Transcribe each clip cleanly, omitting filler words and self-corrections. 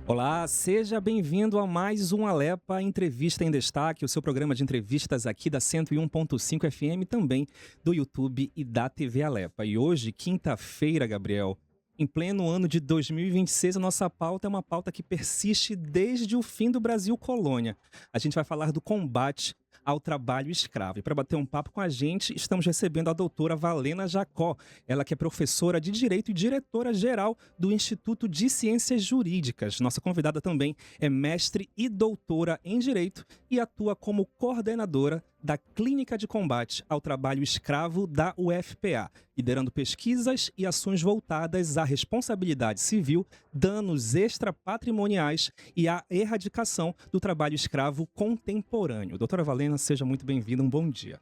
Olá, seja bem-vindo a mais um Alepa Entrevista em Destaque, o seu programa de entrevistas aqui da 101.5 FM, também do YouTube e da TV Alepa. E hoje, quinta-feira, Gabriel, em pleno ano de 2026, a nossa pauta é uma pauta que persiste desde o fim do Brasil colônia. A gente vai falar do combate ao trabalho escravo. E para bater um papo com a gente, estamos recebendo a doutora Valena Jacó, ela que é professora de Direito e diretora-geral do Instituto de Ciências Jurídicas. Nossa convidada também é mestre e doutora em Direito e atua como coordenadora da Clínica de Combate ao Trabalho Escravo da UFPA, liderando pesquisas e ações voltadas à responsabilidade civil, danos extrapatrimoniais e à erradicação do trabalho escravo contemporâneo. Doutora Valena, seja muito bem-vinda, um bom dia.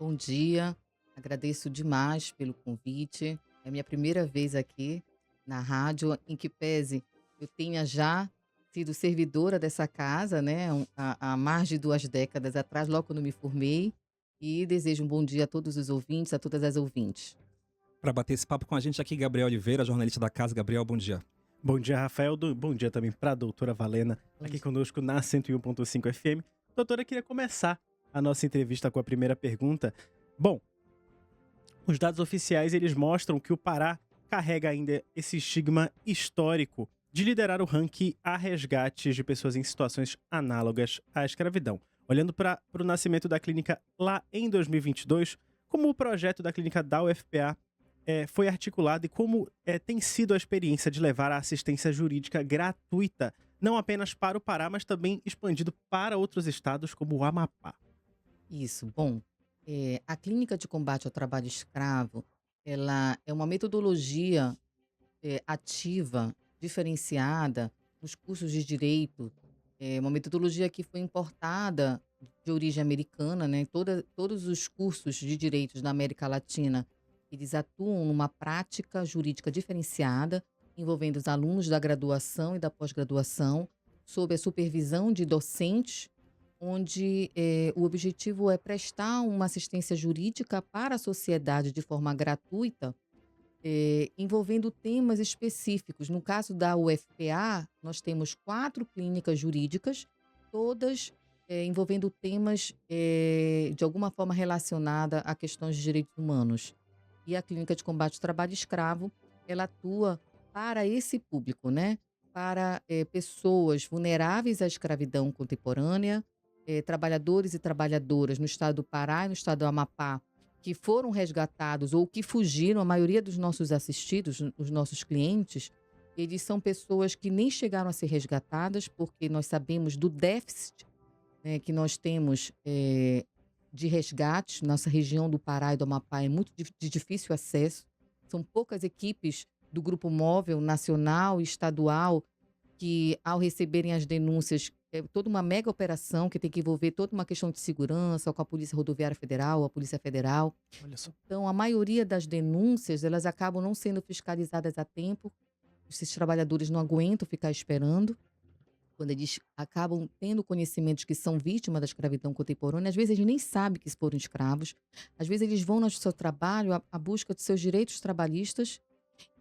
Bom dia, agradeço demais pelo convite. É minha primeira vez aqui na rádio, em que pese eu tenha já sido servidora dessa casa, né, há mais de 2 décadas atrás, logo quando me formei. E desejo um bom dia a todos os ouvintes, a todas as ouvintes. Para bater esse papo com a gente aqui, Gabriel Oliveira, jornalista da casa. Gabriel, bom dia. Bom dia, Rafael. Bom dia também para a doutora Valena, Bom aqui dia. conosco na 101.5 FM. Doutora, queria começar a nossa entrevista com a primeira pergunta. Bom, os dados oficiais eles mostram que o Pará carrega ainda esse estigma histórico de liderar o ranking a resgates de pessoas em situações análogas à escravidão. Olhando para o nascimento da clínica lá em 2022, como o projeto da clínica da UFPA foi articulado e como tem sido a experiência de levar a assistência jurídica gratuita, não apenas para o Pará, mas também expandido para outros estados como o Amapá. Isso, bom, a Clínica de Combate ao Trabalho Escravo, ela é uma metodologia ativa, diferenciada nos cursos de direito. É uma metodologia que foi importada de origem americana, né? Todos os cursos de direitos da América Latina, eles atuam numa prática jurídica diferenciada, envolvendo os alunos da graduação e da pós-graduação, sob a supervisão de docentes, onde o objetivo é prestar uma assistência jurídica para a sociedade de forma gratuita, envolvendo temas específicos. No caso da UFPA, nós temos 4 clínicas jurídicas, todas envolvendo temas de alguma forma relacionada a questões de direitos humanos. E a Clínica de Combate ao Trabalho Escravo, ela atua para esse público, né? Para pessoas vulneráveis à escravidão contemporânea, trabalhadores e trabalhadoras no estado do Pará e no estado do Amapá, que foram resgatados ou que fugiram. A maioria dos nossos assistidos, os nossos clientes, eles são pessoas que nem chegaram a ser resgatadas, porque nós sabemos do déficit, né, que nós temos de resgates. Nossa região do Pará e do Amapá é muito de difícil acesso. São poucas equipes do Grupo Móvel Nacional e Estadual que, ao receberem as denúncias, é toda uma mega operação que tem que envolver toda uma questão de segurança com a Polícia Rodoviária Federal, a Polícia Federal. Olha só. Então, a maioria das denúncias, elas acabam não sendo fiscalizadas a tempo. Esses trabalhadores não aguentam ficar esperando. Quando eles acabam tendo conhecimento de que são vítimas da escravidão contemporânea, às vezes eles nem sabem que foram escravos. Às vezes eles vão no seu trabalho à busca de seus direitos trabalhistas,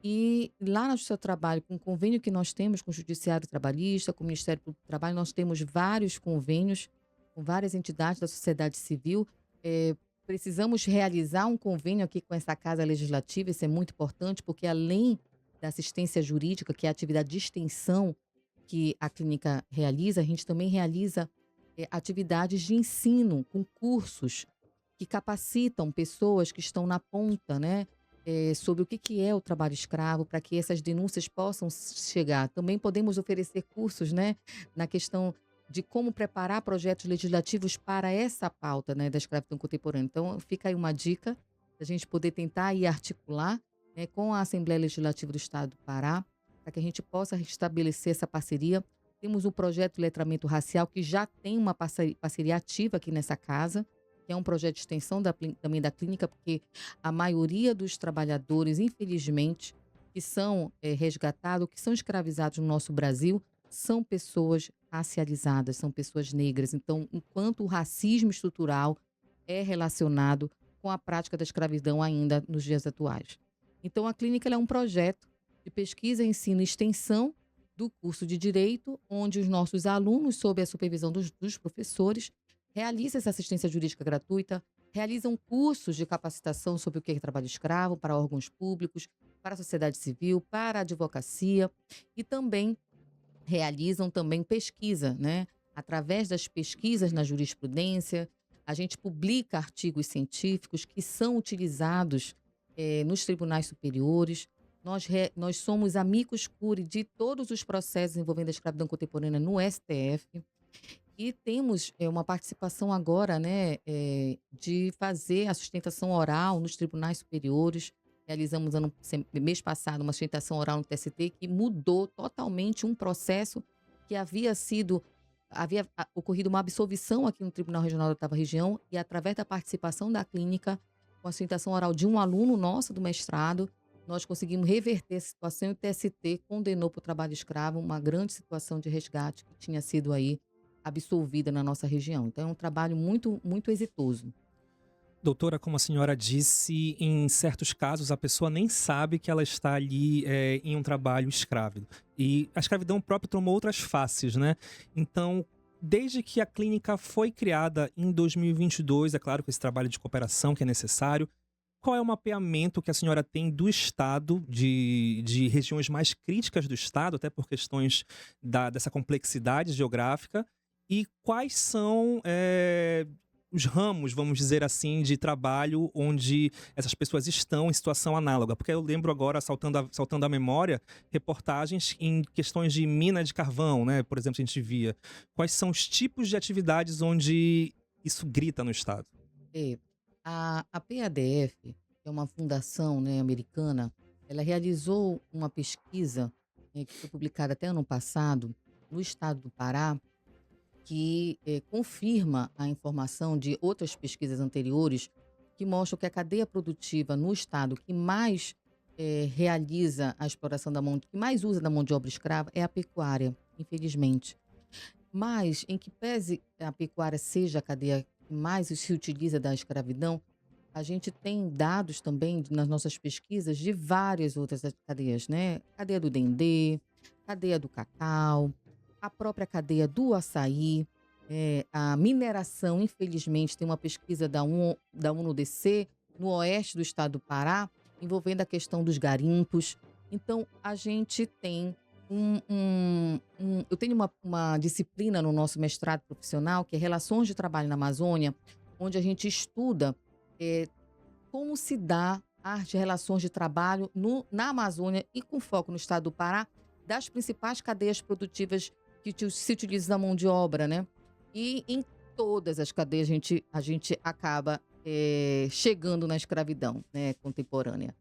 e lá no seu trabalho, com o convênio que nós temos com o Judiciário Trabalhista, com o Ministério Público do Trabalho, nós temos vários convênios com várias entidades da sociedade civil. Precisamos realizar um convênio aqui com essa Casa Legislativa. Isso é muito importante, porque além da assistência jurídica, que é a atividade de extensão que a clínica realiza, a gente também realiza atividades de ensino, com cursos que capacitam pessoas que estão na ponta, né? Sobre o que é o trabalho escravo, para que essas denúncias possam chegar. Também podemos oferecer cursos, né, na questão de como preparar projetos legislativos para essa pauta, né, da escravidão contemporânea. Então, fica aí uma dica da gente poder tentar e articular, né, com a Assembleia Legislativa do Estado do Pará, para que a gente possa restabelecer essa parceria. Temos um projeto de letramento racial que já tem uma parceria ativa aqui nessa casa, que é um projeto de extensão também da clínica, porque a maioria dos trabalhadores, infelizmente, que são resgatados, que são escravizados no nosso Brasil, são pessoas racializadas, são pessoas negras. Então, enquanto o racismo estrutural é relacionado com a prática da escravidão ainda nos dias atuais. Então, a clínica ela é um projeto de pesquisa, ensino e extensão do curso de Direito, onde os nossos alunos, sob a supervisão dos professores, realizam essa assistência jurídica gratuita, realizam cursos de capacitação sobre o que é trabalho escravo para órgãos públicos, para a sociedade civil, para a advocacia e também realizam também pesquisa, né? Através das pesquisas na jurisprudência, a gente publica artigos científicos que são utilizados nos tribunais superiores. Nós somos amicus curiae de todos os processos envolvendo a escravidão contemporânea no STF. E temos uma participação agora, né, de fazer a sustentação oral nos tribunais superiores. Realizamos mês passado uma sustentação oral no TST que mudou totalmente um processo que havia ocorrido uma absolvição aqui no Tribunal Regional da 8ª Região e através da participação da clínica, com a sustentação oral de um aluno nosso do mestrado, nós conseguimos reverter a situação e o TST condenou para o trabalho escravo uma grande situação de resgate que tinha sido aí absolvida na nossa região. Então é um trabalho muito, muito exitoso. Doutora, como a senhora disse, em certos casos a pessoa nem sabe que ela está ali em um trabalho escravo. E a escravidão própria tomou outras faces, né? Então, desde que a clínica foi criada em 2022, é claro que esse trabalho de cooperação que é necessário, qual é o mapeamento que a senhora tem do Estado, de regiões mais críticas do Estado, até por questões dessa complexidade geográfica, e quais são os ramos, vamos dizer assim, de trabalho onde essas pessoas estão em situação análoga? Porque eu lembro agora, saltando a memória, reportagens em questões de mina de carvão, né? Por exemplo, a gente via. Quais são os tipos de atividades onde isso grita no Estado? A PADF, que é uma fundação, né, americana, ela realizou uma pesquisa que foi publicada até ano passado no estado do Pará, que confirma a informação de outras pesquisas anteriores que mostram que a cadeia produtiva no estado que mais realiza a exploração que mais usa da mão de obra escrava é a pecuária, infelizmente. Mas, em que pese a pecuária seja a cadeia que mais se utiliza da escravidão, a gente tem dados também nas nossas pesquisas de várias outras cadeias, né? Cadeia do dendê, cadeia do cacau, a própria cadeia do açaí, a mineração, infelizmente, tem uma pesquisa da UNODC no oeste do estado do Pará, envolvendo a questão dos garimpos. Então, a gente tem eu tenho uma disciplina no nosso mestrado profissional, que é Relações de Trabalho na Amazônia, onde a gente estuda como se dá as relações de trabalho na Amazônia e com foco no estado do Pará, das principais cadeias produtivas que se utiliza a mão de obra, né? E em todas as cadeias a gente acaba chegando na escravidão, né, contemporânea.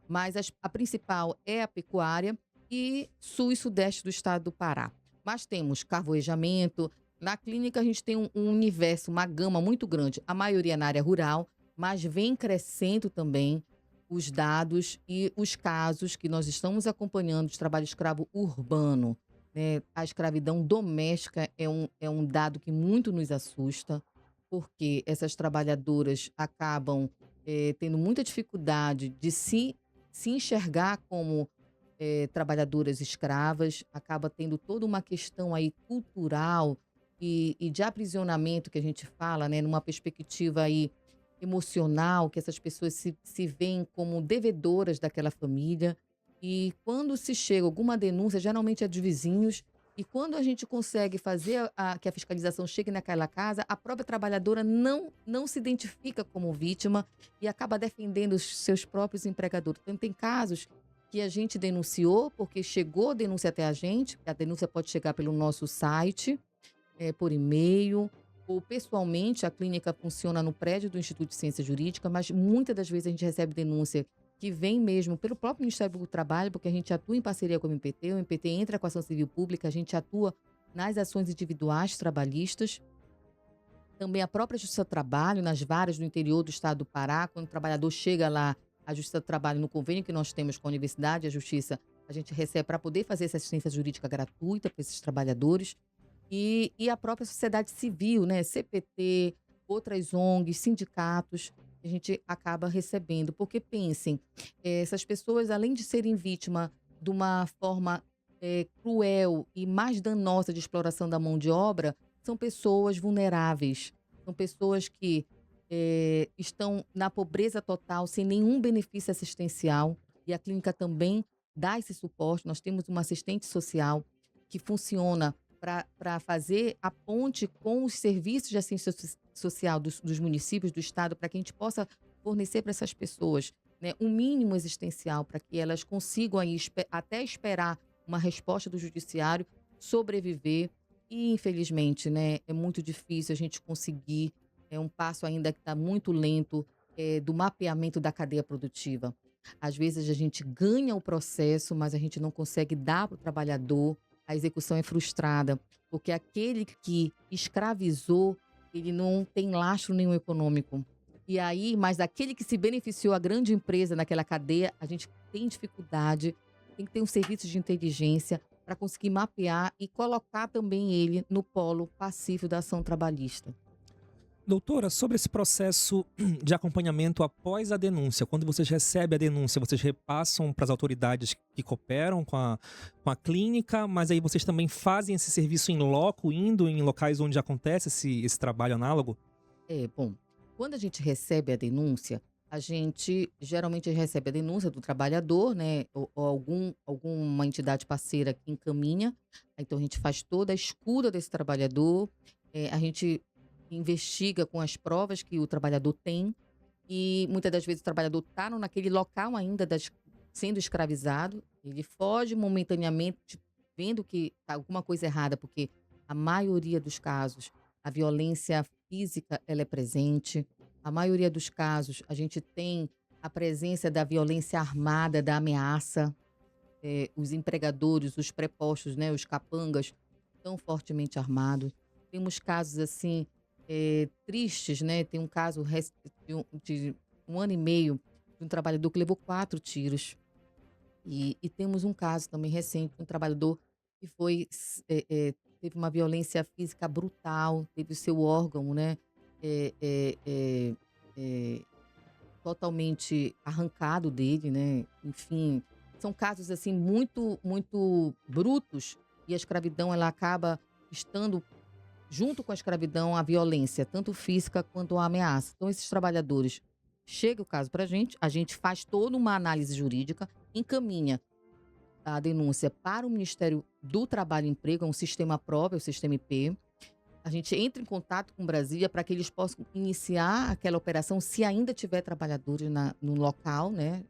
Mas a principal é a pecuária e sul e sudeste do estado do Pará. Mas temos carvoejamento. Na clínica a gente tem um universo, uma gama muito grande. A maioria na área rural, mas vem crescendo também os dados e os casos que nós estamos acompanhando de trabalho escravo urbano. A escravidão doméstica é um dado que muito nos assusta, porque essas trabalhadoras acabam tendo muita dificuldade de se enxergar como trabalhadoras escravas, acaba tendo toda uma questão aí cultural e de aprisionamento que a gente fala, né, numa perspectiva aí emocional, que essas pessoas se veem como devedoras daquela família. E quando se chega alguma denúncia, geralmente é dos vizinhos, e quando a gente consegue fazer que a fiscalização chegue naquela casa, a própria trabalhadora não se identifica como vítima e acaba defendendo os seus próprios empregadores. Então, tem casos que a gente denunciou, porque chegou a denúncia até a gente denúncia pode chegar pelo nosso site, por e-mail, ou pessoalmente. A clínica funciona no prédio do Instituto de Ciência Jurídica, mas muitas das vezes a gente recebe denúncia que vem mesmo pelo próprio Ministério do Trabalho, porque a gente atua em parceria com o MPT entra com a ação civil pública, a gente atua nas ações individuais trabalhistas. Também a própria Justiça do Trabalho, nas varas do interior do estado do Pará, quando o trabalhador chega lá, a Justiça do Trabalho, no convênio que nós temos com a Universidade, a Justiça, a gente recebe para poder fazer essa assistência jurídica gratuita para esses trabalhadores. E a própria sociedade civil, né, CPT, outras ONGs, sindicatos, a gente acaba recebendo. Porque pensem, essas pessoas, além de serem vítimas de uma forma cruel e mais danosa de exploração da mão de obra são pessoas vulneráveis, são pessoas que estão na pobreza total, sem nenhum benefício assistencial, e a clínica também dá esse suporte. Nós temos uma assistente social que funciona para fazer a ponte com os serviços de assistência social dos municípios, do estado, para que a gente possa fornecer para essas pessoas, né, um mínimo existencial, para que elas consigam aí, até esperar uma resposta do judiciário, sobreviver. E, infelizmente, né, é muito difícil a gente conseguir, é um passo ainda que está muito lento, do mapeamento da cadeia produtiva. Às vezes a gente ganha o processo, mas a gente não consegue dar para o trabalhador, a execução é frustrada, porque aquele que escravizou, ele não tem lastro nenhum econômico. E aí, mas aquele que se beneficiou, a grande empresa naquela cadeia, a gente tem dificuldade, tem que ter um serviço de inteligência para conseguir mapear e colocar também ele no polo passivo da ação trabalhista. Doutora, sobre esse processo de acompanhamento após a denúncia, quando vocês recebem a denúncia, vocês repassam para as autoridades que cooperam com a clínica, mas aí vocês também fazem esse serviço em loco, indo em locais onde acontece esse trabalho análogo? Bom, quando a gente recebe a denúncia, a gente geralmente recebe a denúncia do trabalhador, né, ou alguma entidade parceira que encaminha. Então a gente faz toda a escuta desse trabalhador, a gente investiga com as provas que o trabalhador tem, e muitas das vezes o trabalhador está naquele local ainda sendo escravizado, ele foge momentaneamente, vendo que tá alguma coisa errada, porque a maioria dos casos, a violência física ela é presente, a maioria dos casos a gente tem a presença da violência armada, da ameaça, os empregadores, os prepostos, né, os capangas, tão fortemente armados. Temos casos assim, tristes, né? Tem um caso de 1 ano e meio de um trabalhador que levou 4 tiros. E temos um caso também recente de um trabalhador que teve uma violência física brutal, teve o seu órgão, né, eh, eh, eh, eh, totalmente arrancado dele, né? Enfim, são casos assim muito, muito brutos, e a escravidão ela acaba estando junto com a escravidão, a violência, tanto física quanto a ameaça. Então, esses trabalhadores, chega o caso para a gente faz toda uma análise jurídica, encaminha a denúncia para o Ministério do Trabalho e Emprego, é um sistema próprio, o sistema IP. A gente entra em contato com Brasília para que eles possam iniciar aquela operação, se ainda tiver trabalhadores no local, né,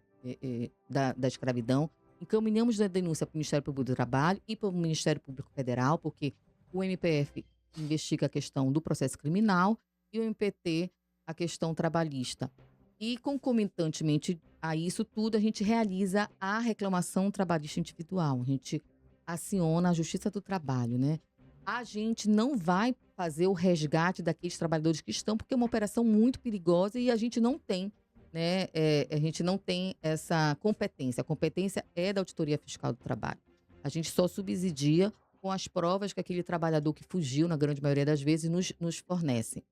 da escravidão. Encaminhamos a denúncia para o Ministério Público do Trabalho e para o Ministério Público Federal, porque o MPF investiga a questão do processo criminal e o MPT a questão trabalhista. E, concomitantemente a isso tudo, a gente realiza a reclamação trabalhista individual. A gente aciona a Justiça do Trabalho, né? A gente não vai fazer o resgate daqueles trabalhadores que estão, porque é uma operação muito perigosa e a gente não tem, né? A gente não tem essa competência. A competência é da Auditoria Fiscal do Trabalho. A gente só subsidia com as provas que aquele trabalhador que fugiu, na grande maioria das vezes, nos fornece.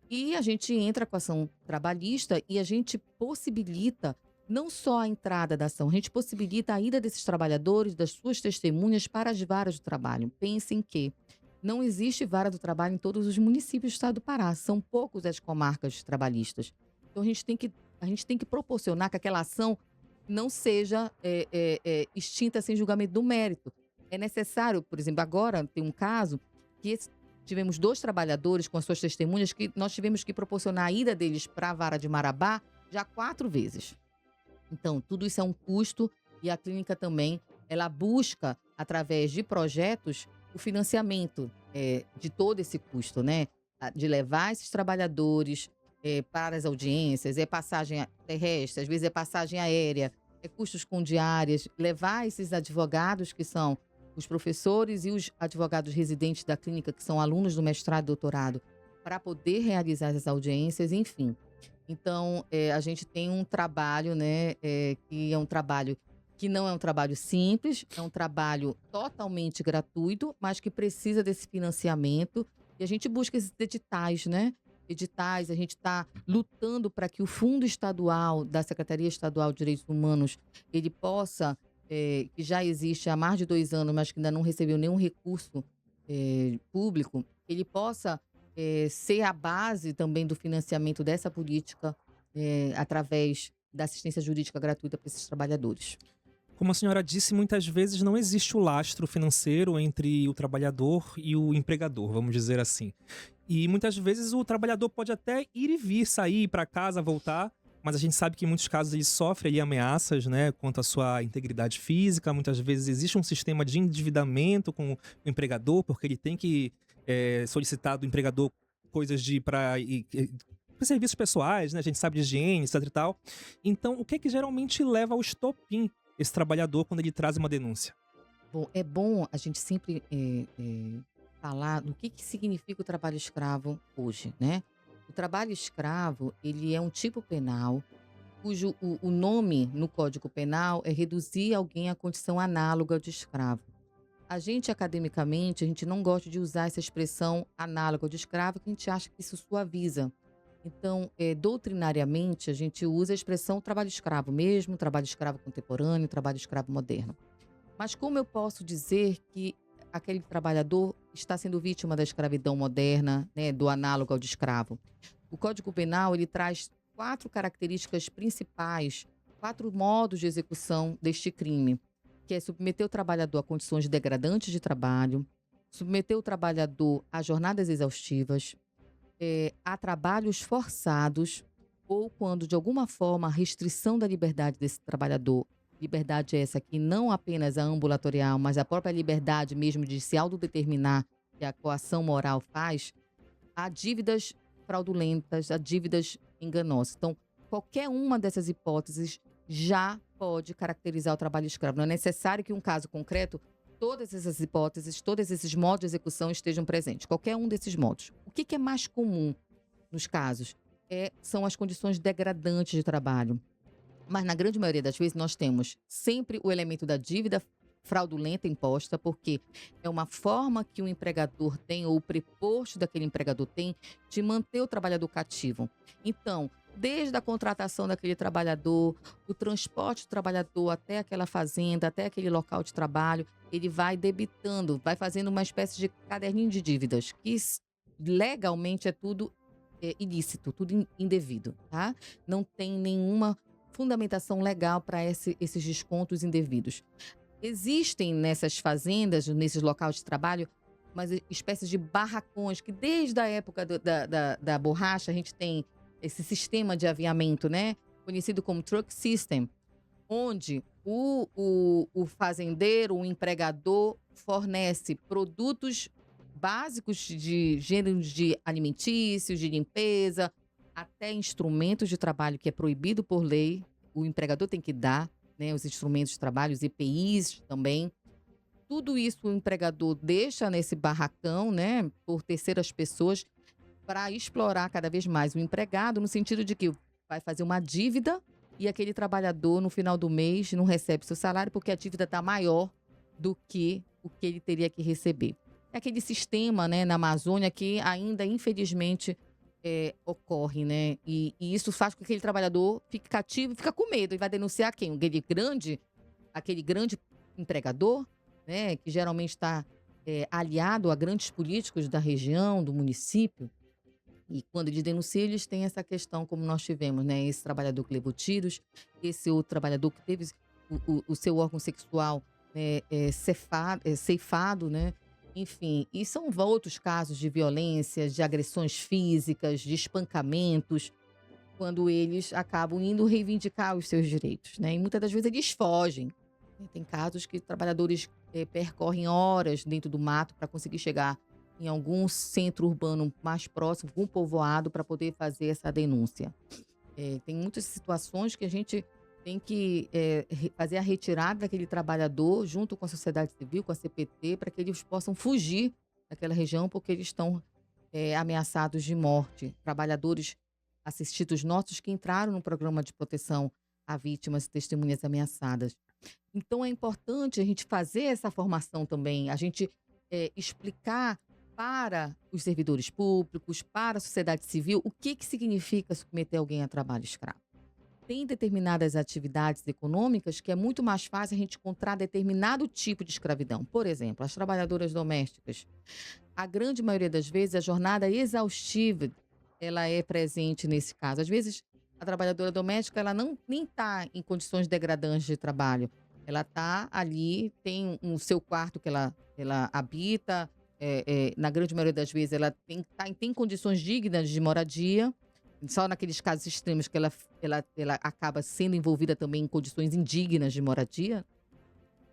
E a gente entra com a ação trabalhista e a gente possibilita não só a entrada da ação, a gente possibilita a ida desses trabalhadores, das suas testemunhas, para as varas do trabalho. Pensem que não existe vara do trabalho em todos os municípios do estado do Pará. São poucos as comarcas trabalhistas. Então a gente tem que proporcionar que aquela ação não seja extinta sem julgamento do mérito. É necessário, por exemplo, agora tem um caso que tivemos 2 trabalhadores com as suas testemunhas que nós tivemos que proporcionar a ida deles para a vara de Marabá já 4 vezes. Então, tudo isso é um custo, e a clínica também, ela busca, através de projetos, o financiamento de todo esse custo, né? De levar esses trabalhadores para as audiências, passagem terrestre, às vezes é passagem aérea, custos com diárias, levar esses advogados que são os professores e os advogados residentes da clínica, que são alunos do mestrado e doutorado, para poder realizar essas audiências, enfim. Então, a gente tem um trabalho, né, que é um trabalho que não é um trabalho simples, é um trabalho totalmente gratuito, mas que precisa desse financiamento. E a gente busca esses editais, né? Editais, a gente está lutando para que o Fundo Estadual da Secretaria Estadual de Direitos Humanos, ele possa que já existe há mais de 2 anos, mas que ainda não recebeu nenhum recurso público, ele possa ser a base também do financiamento dessa política através da assistência jurídica gratuita para esses trabalhadores. Como a senhora disse, muitas vezes não existe o lastro financeiro entre o trabalhador e o empregador, vamos dizer assim. E muitas vezes o trabalhador pode até ir e vir, sair para casa, voltar, mas a gente sabe que em muitos casos ele sofre ali ameaças, né, quanto à sua integridade física. Muitas vezes existe um sistema de endividamento com o empregador, porque ele tem que solicitar do empregador coisas para serviços pessoais, né? A gente sabe de higiene, etc e tal. Então, o que é que geralmente leva ao estopim esse trabalhador quando ele traz uma denúncia? Bom, é bom a gente sempre falar do que significa o trabalho escravo hoje, né? O trabalho escravo, ele é um tipo penal cujo o nome no Código Penal é reduzir alguém à condição análoga ao de escravo. A gente, academicamente, a gente não gosta de usar essa expressão análoga ao de escravo, porque a gente acha que isso suaviza. Então, doutrinariamente, a gente usa a expressão trabalho escravo mesmo, trabalho escravo contemporâneo, trabalho escravo moderno. Mas como eu posso dizer que aquele trabalhador está sendo vítima da escravidão moderna, né, do análogo ao de escravo? O Código Penal, ele traz 4 características principais, 4 modos de execução deste crime, que é submeter o trabalhador a condições degradantes de trabalho, submeter o trabalhador a jornadas exaustivas, a trabalhos forçados, ou quando, de alguma forma, a restrição da liberdade desse trabalhador, liberdade essa que não apenas a ambulatorial, mas a própria liberdade mesmo de se autodeterminar, que a coação moral faz, a dívidas fraudulentas, a dívidas enganosas. Então, qualquer uma dessas hipóteses já pode caracterizar o trabalho escravo. Não é necessário que um caso concreto, todas essas hipóteses, todos esses modos de execução estejam presentes. Qualquer um desses modos. O que é mais comum nos casos? São as condições degradantes de trabalho. Mas, na grande maioria das vezes, nós temos sempre o elemento da dívida fraudulenta imposta, porque é uma forma que o empregador tem, ou o preposto daquele empregador tem, de manter o trabalhador cativo. Então, desde a contratação daquele trabalhador, o transporte do trabalhador até aquela fazenda, até aquele local de trabalho, ele vai debitando, vai fazendo uma espécie de caderninho de dívidas, que legalmente é tudo ilícito, tudo indevido, tá? Não tem nenhuma fundamentação legal para esses descontos indevidos. Existem nessas fazendas, nesses locais de trabalho, umas espécies de barracões que desde a época da borracha a gente tem esse sistema de aviamento, né? Conhecido como truck system, onde o fazendeiro, o empregador fornece produtos básicos de gêneros de alimentícios, de limpeza, até instrumentos de trabalho que é proibido por lei, o empregador tem que dar, né, os instrumentos de trabalho, os EPIs também. Tudo isso o empregador deixa nesse barracão, né, por terceiras pessoas, para explorar cada vez mais o empregado, no sentido de que vai fazer uma dívida e aquele trabalhador, no final do mês, não recebe seu salário porque a dívida está maior do que o que ele teria que receber. É aquele sistema, né, na Amazônia que ainda, infelizmente, ocorre, né? E isso faz com que aquele trabalhador fique cativo, fica com medo e vai denunciar quem? Aquele grande empregador, né? Que geralmente está aliado a grandes políticos da região, do município. E quando eles denunciam, eles têm essa questão, como nós tivemos, né? Esse trabalhador que levou tiros, esse outro trabalhador que teve o seu órgão sexual ceifado, né? Enfim, e são outros casos de violência, de agressões físicas, de espancamentos, quando eles acabam indo reivindicar os seus direitos, né? E muitas das vezes eles fogem. Tem casos que trabalhadores percorrem horas dentro do mato para conseguir chegar em algum centro urbano mais próximo, algum povoado, para poder fazer essa denúncia. Tem muitas situações que a gente tem que fazer a retirada daquele trabalhador junto com a sociedade civil, com a CPT, para que eles possam fugir daquela região, porque eles estão ameaçados de morte. Trabalhadores assistidos nossos que entraram no programa de proteção a vítimas e testemunhas ameaçadas. Então, é importante a gente fazer essa formação também, a gente explicar para os servidores públicos, para a sociedade civil, o que significa submeter alguém a trabalho escravo. tem determinadas atividades econômicas que é muito mais fácil a gente encontrar determinado tipo de escravidão. Por exemplo, as trabalhadoras domésticas. A grande maioria das vezes, a jornada exaustiva, ela é presente nesse caso. Às vezes, a trabalhadora doméstica, ela não nem está em condições degradantes de trabalho. Ela está ali, tem um seu quarto que ela habita, na grande maioria das vezes, ela tem condições dignas de moradia. Só naqueles casos extremos que ela acaba sendo envolvida também em condições indignas de moradia.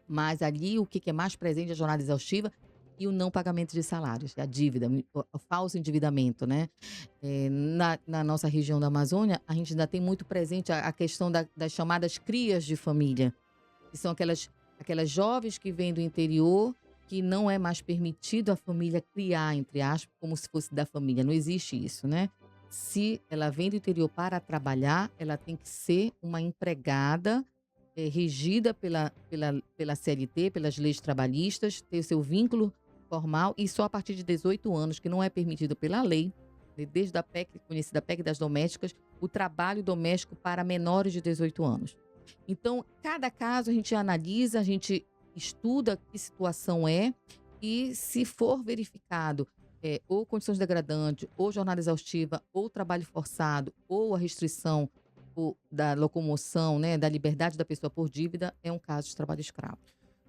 Mas ali o que é mais presente é a jornada exaustiva e o não pagamento de salários, a dívida, o falso endividamento, né? Na nossa região da Amazônia, a gente ainda tem muito presente a questão das chamadas crias de família, que são aquelas jovens que vêm do interior, que não é mais permitido a família criar, entre aspas, como se fosse da família. Não existe isso, né? Se ela vem do interior para trabalhar, ela tem que ser uma empregada regida pela CLT, pelas leis trabalhistas, ter o seu vínculo formal e só a partir de 18 anos, que não é permitido pela lei, desde a PEC, conhecida PEC das domésticas, o trabalho doméstico para menores de 18 anos. Então, cada caso a gente analisa, a gente estuda que situação é e se for verificado ou condições degradantes, ou jornada exaustiva, ou trabalho forçado, ou a restrição da locomoção, né, da liberdade da pessoa por dívida, é um caso de trabalho escravo.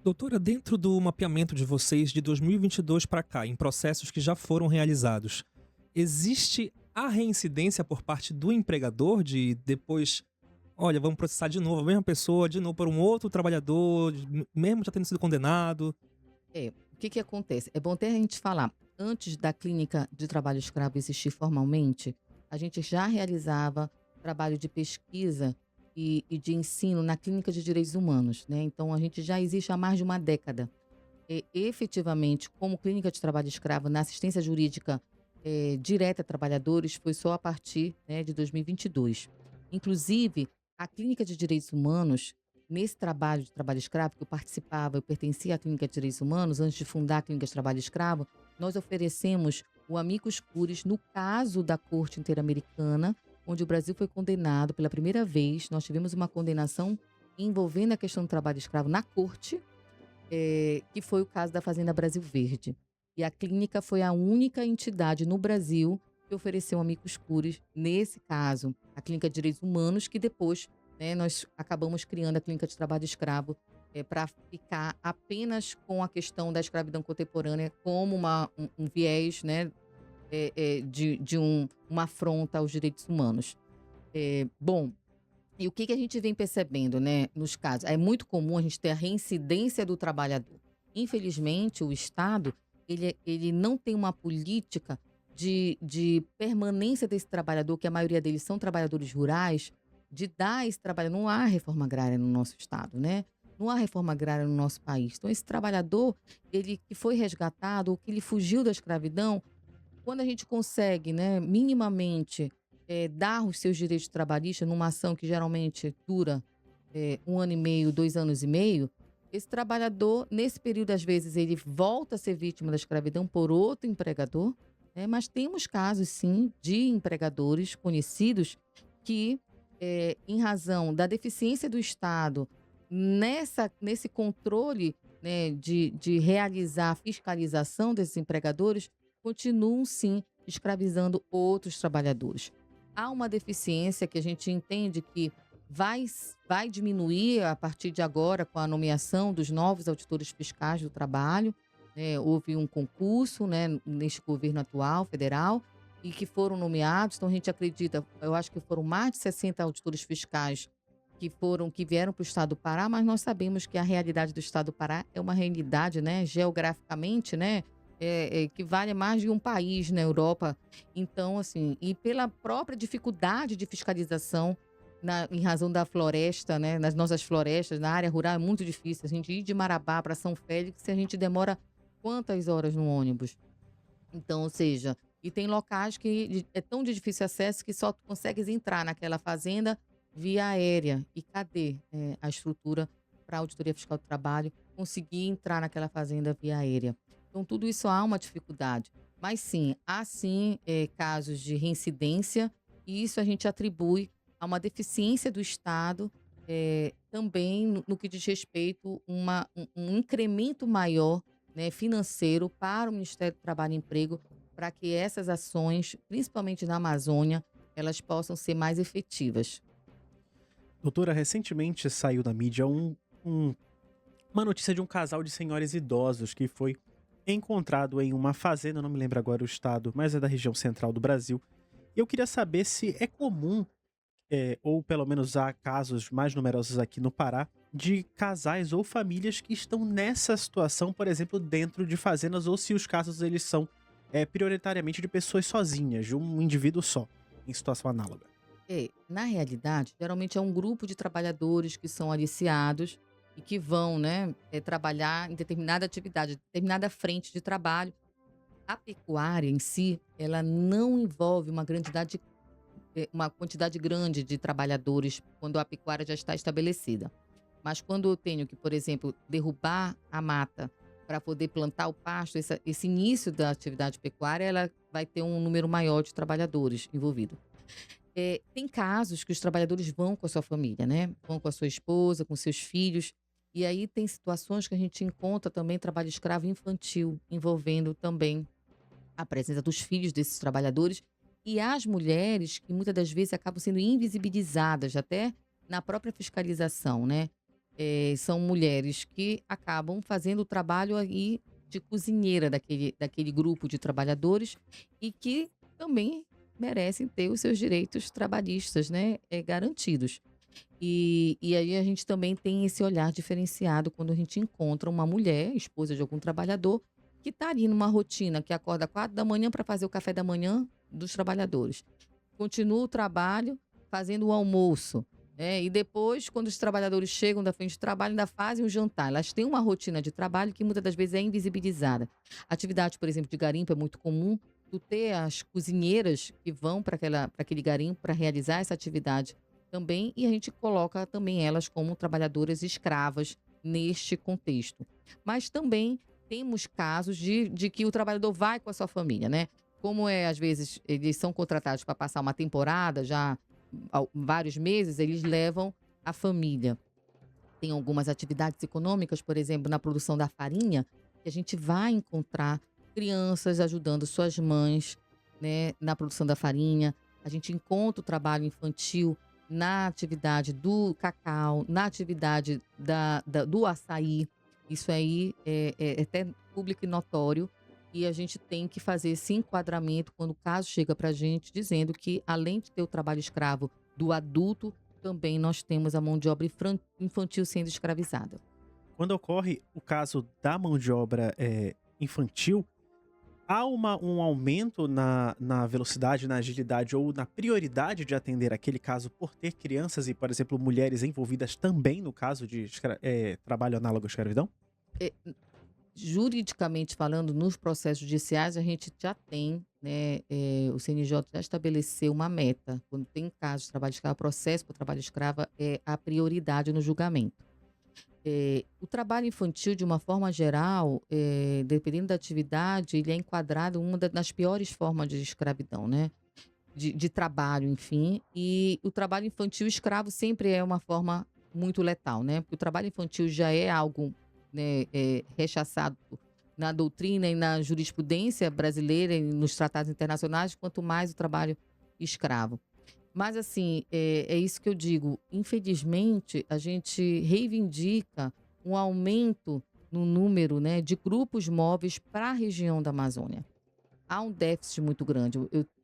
Doutora, dentro do mapeamento de vocês de 2022 para cá, em processos que já foram realizados, existe a reincidência por parte do empregador de depois, olha, vamos processar de novo a mesma pessoa, de novo por um outro trabalhador, mesmo já tendo sido condenado? O que acontece? É bom até a gente falar, antes da clínica de trabalho escravo existir formalmente, a gente já realizava trabalho de pesquisa e de ensino na clínica de direitos humanos, né? Então, a gente já existe há mais de uma década. Efetivamente, como clínica de trabalho escravo na assistência jurídica direta a trabalhadores, foi só a partir, né, de 2022. Inclusive, a clínica de direitos humanos, nesse trabalho de trabalho escravo, que eu pertencia à clínica de direitos humanos, antes de fundar a clínica de trabalho escravo, nós oferecemos o amicus curiae no caso da Corte Interamericana, onde o Brasil foi condenado pela primeira vez. Nós tivemos uma condenação envolvendo a questão do trabalho escravo na Corte, que foi o caso da Fazenda Brasil Verde. E a clínica foi a única entidade no Brasil que ofereceu um amicus curiae nesse caso, a Clínica de Direitos Humanos, que depois, né, nós acabamos criando a Clínica de Trabalho Escravo para ficar apenas com a questão da escravidão contemporânea como um viés, né, uma afronta aos direitos humanos. Bom, e o que a gente vem percebendo, né, nos casos? É muito comum a gente ter a reincidência do trabalhador. Infelizmente, o Estado ele não tem uma política de permanência desse trabalhador, que a maioria deles são trabalhadores rurais, de dar esse trabalho. Não há reforma agrária no nosso Estado, né? Não há reforma agrária no nosso país. Então, esse trabalhador, ele que foi resgatado, ou que ele fugiu da escravidão, quando a gente consegue, né, minimamente dar os seus direitos trabalhistas numa ação que geralmente dura 1 ano e meio, 2 anos e meio, esse trabalhador, nesse período, às vezes, ele volta a ser vítima da escravidão por outro empregador, né? Mas temos casos, sim, de empregadores conhecidos que, em razão da deficiência do Estado nesse controle, né, de realizar a fiscalização desses empregadores, continuam, sim, escravizando outros trabalhadores. Há uma deficiência que a gente entende que vai diminuir a partir de agora com a nomeação dos novos auditores fiscais do trabalho. Houve um concurso, né, neste governo atual, federal, e que foram nomeados. Então, a gente acredita, eu acho que foram mais de 60 auditores fiscais que vieram para o Estado do Pará, mas nós sabemos que a realidade do Estado do Pará é uma realidade, né, geograficamente, né, que vale mais de um país na Europa. Então, assim, e pela própria dificuldade de fiscalização em razão da floresta, né, nas nossas florestas, na área rural, é muito difícil. A gente ir de Marabá para São Félix, a gente demora quantas horas no ônibus? Então, ou seja, e tem locais que é tão de difícil acesso que só tu consegues entrar naquela fazenda via aérea. E cadê a estrutura para a Auditoria Fiscal do Trabalho conseguir entrar naquela fazenda via aérea? Então, tudo isso há uma dificuldade. Mas sim, há sim casos de reincidência, e isso a gente atribui há uma deficiência do Estado, também no que diz respeito um incremento maior, né, financeiro para o Ministério do Trabalho e Emprego, para que essas ações, principalmente na Amazônia, elas possam ser mais efetivas. Doutora, recentemente saiu na mídia um- uma notícia de um casal de senhores idosos que foi encontrado em uma fazenda, não me lembro agora o estado, mas é da região central do Brasil. E eu queria saber se é comum, ou pelo menos há casos mais numerosos aqui no Pará, de casais ou famílias que estão nessa situação, por exemplo, dentro de fazendas, ou se os casos eles são prioritariamente de pessoas sozinhas, de um indivíduo só, em situação análoga. Na realidade, geralmente é um grupo de trabalhadores que são aliciados e que vão, né, trabalhar em determinada atividade, determinada frente de trabalho. A pecuária em si, ela não envolve uma quantidade grande de trabalhadores quando a pecuária já está estabelecida. Mas quando eu tenho que, por exemplo, derrubar a mata para poder plantar o pasto, esse início da atividade pecuária, ela vai ter um número maior de trabalhadores envolvidos. Tem casos que os trabalhadores vão com a sua família, né? Vão com a sua esposa, com seus filhos. E aí tem situações que a gente encontra também trabalho escravo infantil, envolvendo também a presença dos filhos desses trabalhadores e as mulheres que muitas das vezes acabam sendo invisibilizadas até na própria fiscalização, né? São mulheres que acabam fazendo o trabalho aí de cozinheira daquele grupo de trabalhadores e que também merecem ter os seus direitos trabalhistas, né, garantidos. E aí a gente também tem esse olhar diferenciado quando a gente encontra uma mulher, esposa de algum trabalhador, que está ali numa rotina, que acorda 4 da manhã para fazer o café da manhã dos trabalhadores. Continua o trabalho fazendo o almoço, né? E depois, quando os trabalhadores chegam da frente de trabalho, ainda fazem o jantar. Elas têm uma rotina de trabalho que muitas das vezes é invisibilizada. Atividade, por exemplo, de garimpo é muito comum. Tu ter as cozinheiras que vão para aquele garimpo para realizar essa atividade também, e a gente coloca também elas como trabalhadoras escravas neste contexto. Mas também temos casos de que o trabalhador vai com a sua família, né? Como às vezes, eles são contratados para passar uma temporada, já vários meses, eles levam a família. Tem algumas atividades econômicas, por exemplo, na produção da farinha, que a gente vai encontrar crianças ajudando suas mães, né, na produção da farinha. A gente encontra o trabalho infantil na atividade do cacau, na atividade do açaí. Isso aí é até público e notório. E a gente tem que fazer esse enquadramento quando o caso chega para a gente, dizendo que, além de ter o trabalho escravo do adulto, também nós temos a mão de obra infantil sendo escravizada. Quando ocorre o caso da mão de obra infantil, há um aumento na velocidade, na agilidade ou na prioridade de atender aquele caso por ter crianças e, por exemplo, mulheres envolvidas também no caso de trabalho análogo à escravidão? É, Juridicamente falando, nos processos judiciais, a gente já tem, né, o CNJ já estabeleceu uma meta. Quando tem caso de trabalho escravo, processo por trabalho escravo é a prioridade no julgamento. O trabalho infantil, de uma forma geral, dependendo da atividade, ele é enquadrado uma das piores formas de escravidão, né? De trabalho, enfim. E o trabalho infantil escravo sempre é uma forma muito letal, né? Porque o trabalho infantil já é algo, né, rechaçado na doutrina e na jurisprudência brasileira e nos tratados internacionais, quanto mais o trabalho escravo. Mas, assim, é isso que eu digo. Infelizmente, a gente reivindica um aumento no número, né, de grupos móveis para a região da Amazônia. Há um déficit muito grande.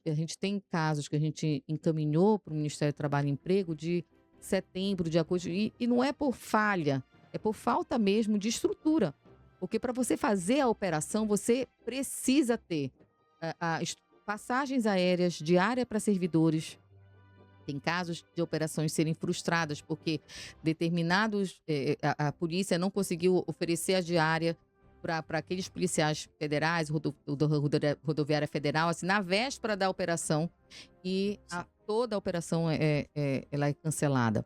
A gente tem casos que a gente encaminhou para o Ministério do Trabalho e Emprego de setembro, de agosto, e não é por falha, é por falta mesmo de estrutura. Porque para você fazer a operação, você precisa ter passagens aéreas diárias para servidores. Tem casos de operações serem frustradas porque a polícia não conseguiu oferecer a diária para aqueles policiais federais, rodoviária federal, assim, na véspera da operação, e toda a operação ela é cancelada.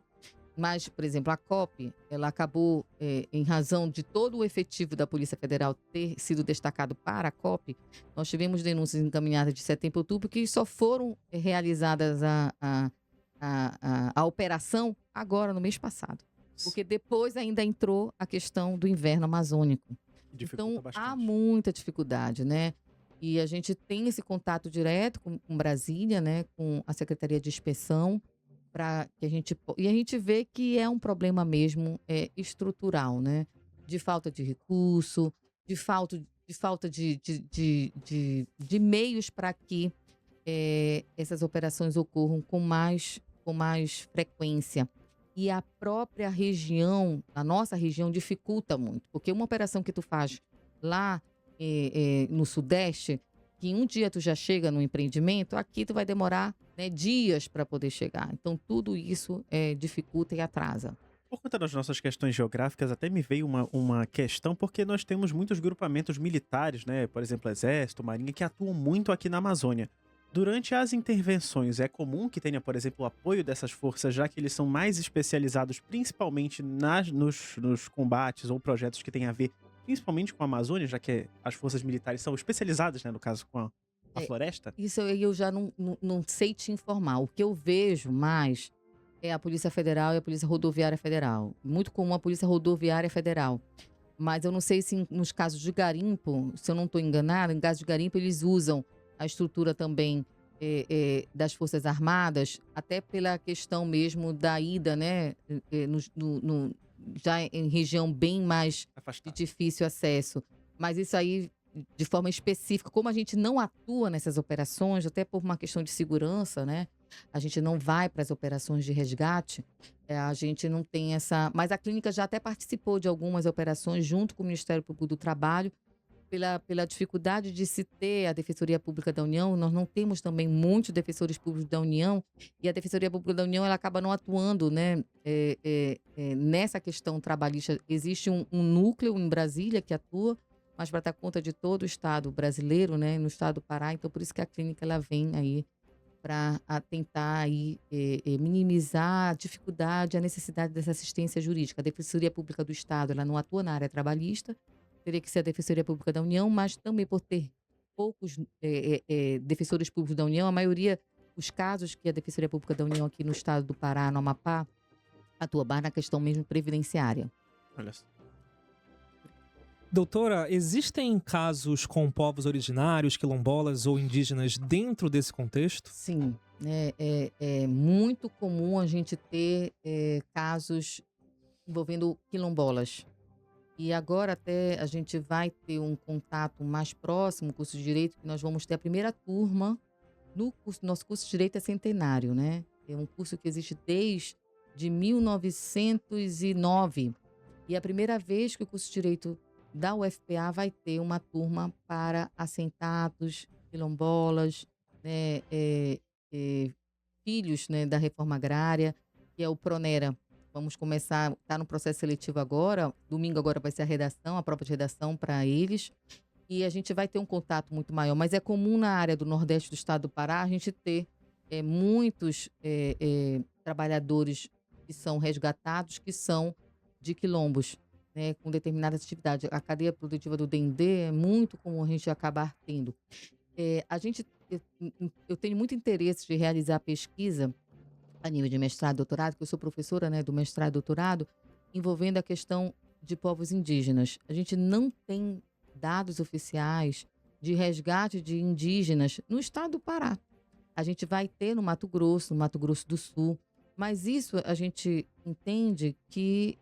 Mas, por exemplo, a COP, ela acabou, em razão de todo o efetivo da Polícia Federal ter sido destacado para a COP, nós tivemos denúncias encaminhadas de setembro e outubro que só foram realizadas a operação agora, no mês passado. Porque depois ainda entrou a questão do inverno amazônico. Dificulta Então, bastante. há muita dificuldade, né? E a gente tem esse contato direto com Brasília, né? Com a Secretaria de Inspeção, para que e a gente vê que é um problema mesmo estrutural, né? De falta de recurso, de falta de meios para que essas operações ocorram com mais frequência. E a própria região, a nossa região, dificulta muito. Porque uma operação que tu faz lá no Sudeste, que em um dia tu já chega no empreendimento, aqui tu vai demorar, né, dias para poder chegar. Então, tudo isso dificulta e atrasa. Por conta das nossas questões geográficas, até me veio uma questão, porque nós temos muitos grupamentos militares, né? Por exemplo, Exército, Marinha, que atuam muito aqui na Amazônia. Durante as intervenções, é comum que tenha, por exemplo, o apoio dessas forças, já que eles são mais especializados principalmente nos combates ou projetos que têm a ver principalmente com a Amazônia, já que as forças militares são especializadas, né, no caso, com a É, floresta? Isso eu já não sei te informar. O que eu vejo mais é a Polícia Federal e a Polícia Rodoviária Federal. Muito comum a Polícia Rodoviária Federal. Mas eu não sei se nos casos de garimpo, se eu não estou enganada, em caso de garimpo eles usam a estrutura também das Forças Armadas, até pela questão mesmo da ida, né? Já em região bem mais de Afastado. difícil acesso. Mas isso aí, de forma específica, como a gente não atua nessas operações, até por uma questão de segurança, né? A gente não vai para as operações de resgate, a gente não tem essa. Mas a clínica já até participou de algumas operações junto com o Ministério Público do Trabalho, pela dificuldade de se ter a Defensoria Pública da União. Nós não temos também muitos defensores públicos da União, e a Defensoria Pública da União ela acaba não atuando, né, nessa questão trabalhista. Existe um núcleo em Brasília que atua, mas para dar conta de todo o Estado brasileiro, né, no Estado do Pará. Então, por isso que a clínica ela vem aí para tentar aí, minimizar a dificuldade, a necessidade dessa assistência jurídica. A Defensoria Pública do Estado ela não atua na área trabalhista, teria que ser a Defensoria Pública da União, mas também por ter poucos defensores públicos da União, a maioria, os casos que a Defensoria Pública da União aqui no estado do Pará, no Amapá, atua mais na questão mesmo previdenciária. Olha só. Doutora, existem casos com povos originários, quilombolas ou indígenas dentro desse contexto? Sim, né, é muito comum a gente ter casos envolvendo quilombolas. E agora até a gente vai ter um contato mais próximo, curso de Direito, que nós vamos ter a primeira turma no curso. Nosso curso de Direito é centenário, né? É um curso que existe desde 1909. E é a primeira vez que o curso de Direito da UFPA vai ter uma turma para assentados, quilombolas, né, filhos, né, da reforma agrária, que é o Pronera. Vamos começar, está no processo seletivo agora, domingo agora vai ser a redação, a prova de redação para eles, e a gente vai ter um contato muito maior. Mas é comum na área do Nordeste do estado do Pará a gente ter muitos trabalhadores que são resgatados, que são de quilombos, né, com determinadas atividades. A cadeia produtiva do Dendê é muito comum a gente acabar tendo. Eu tenho muito interesse de realizar pesquisa a nível de mestrado e doutorado, que eu sou professora, né, do mestrado e doutorado, envolvendo a questão de povos indígenas. A gente não tem dados oficiais de resgate de indígenas no estado do Pará. A gente vai ter no Mato Grosso do Sul, mas isso a gente entende que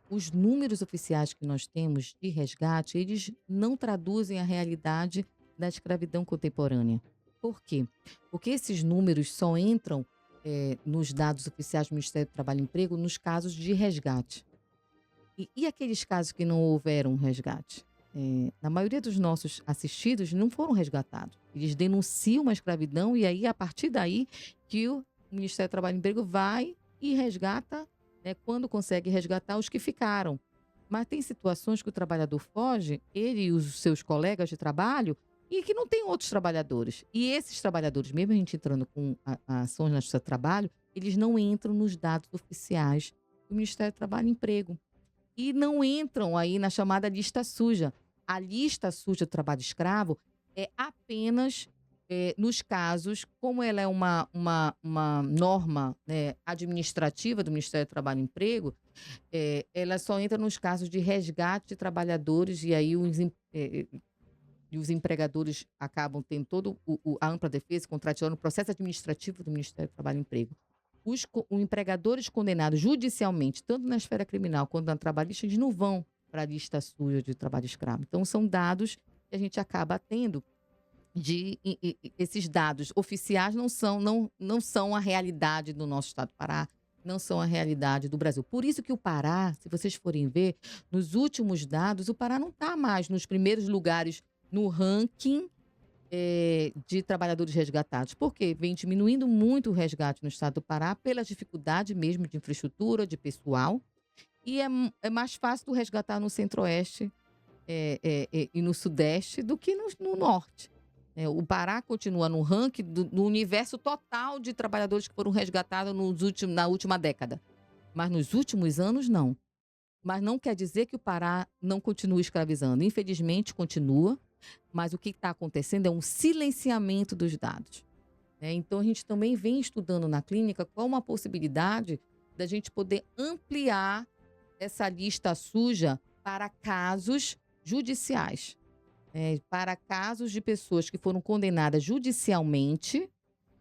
os números oficiais que nós temos de resgate, eles não traduzem a realidade da escravidão contemporânea. Por quê? Porque esses números só entram nos dados oficiais do Ministério do Trabalho e Emprego nos casos de resgate. E aqueles casos que não houveram resgate? Na maioria dos nossos assistidos não foram resgatados. Eles denunciam uma escravidão e aí, a partir daí, que o Ministério do Trabalho e Emprego vai e resgata, né, quando consegue resgatar os que ficaram. Mas tem situações que o trabalhador foge, ele e os seus colegas de trabalho, e que não tem outros trabalhadores. E esses trabalhadores, mesmo a gente entrando com ações na Justiça do Trabalho, eles não entram nos dados oficiais do Ministério do Trabalho e Emprego. E não entram aí na chamada lista suja. A lista suja do trabalho escravo é apenas nos casos, como ela é uma norma, né, administrativa do Ministério do Trabalho e Emprego, ela só entra nos casos de resgate de trabalhadores e aí e os empregadores acabam tendo toda a ampla defesa contratual no processo administrativo do Ministério do Trabalho e Emprego. Os empregadores condenados judicialmente, tanto na esfera criminal quanto na trabalhista, eles não vão para a lista suja de trabalho escravo. Então, são dados que a gente acaba tendo esses dados oficiais não são a realidade do nosso estado do Pará, não são a realidade do Brasil. Por isso que o Pará, se vocês forem ver, nos últimos dados, o Pará não está mais nos primeiros lugares no ranking de trabalhadores resgatados. Por quê? Vem diminuindo muito o resgate no estado do Pará pela dificuldade mesmo de infraestrutura, de pessoal. E é mais fácil do resgatar no centro-oeste e no sudeste do que no norte. O Pará continua no ranking do universo total de trabalhadores que foram resgatados na última década. Mas nos últimos anos, não. Mas não quer dizer que o Pará não continue escravizando. Infelizmente, continua. Mas o que está acontecendo é um silenciamento dos dados. Então, a gente também vem estudando na clínica qual uma possibilidade da gente poder ampliar essa lista suja para casos judiciais. Para casos de pessoas que foram condenadas judicialmente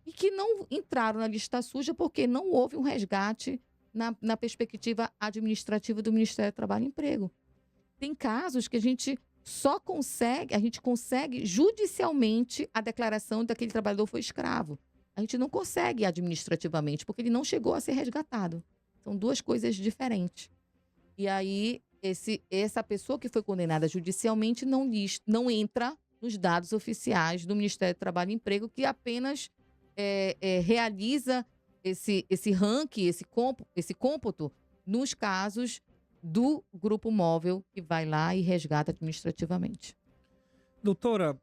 e que não entraram na lista suja porque não houve um resgate na perspectiva administrativa do Ministério do Trabalho e Emprego. Tem casos que a gente consegue judicialmente a declaração daquele trabalhador foi escravo. A gente não consegue administrativamente, porque ele não chegou a ser resgatado. São duas coisas diferentes. E aí, essa pessoa que foi condenada judicialmente não entra nos dados oficiais do Ministério do Trabalho e Emprego, que apenas realiza esse ranking, esse cômputo nos casos do grupo móvel que vai lá e resgata administrativamente. Doutora,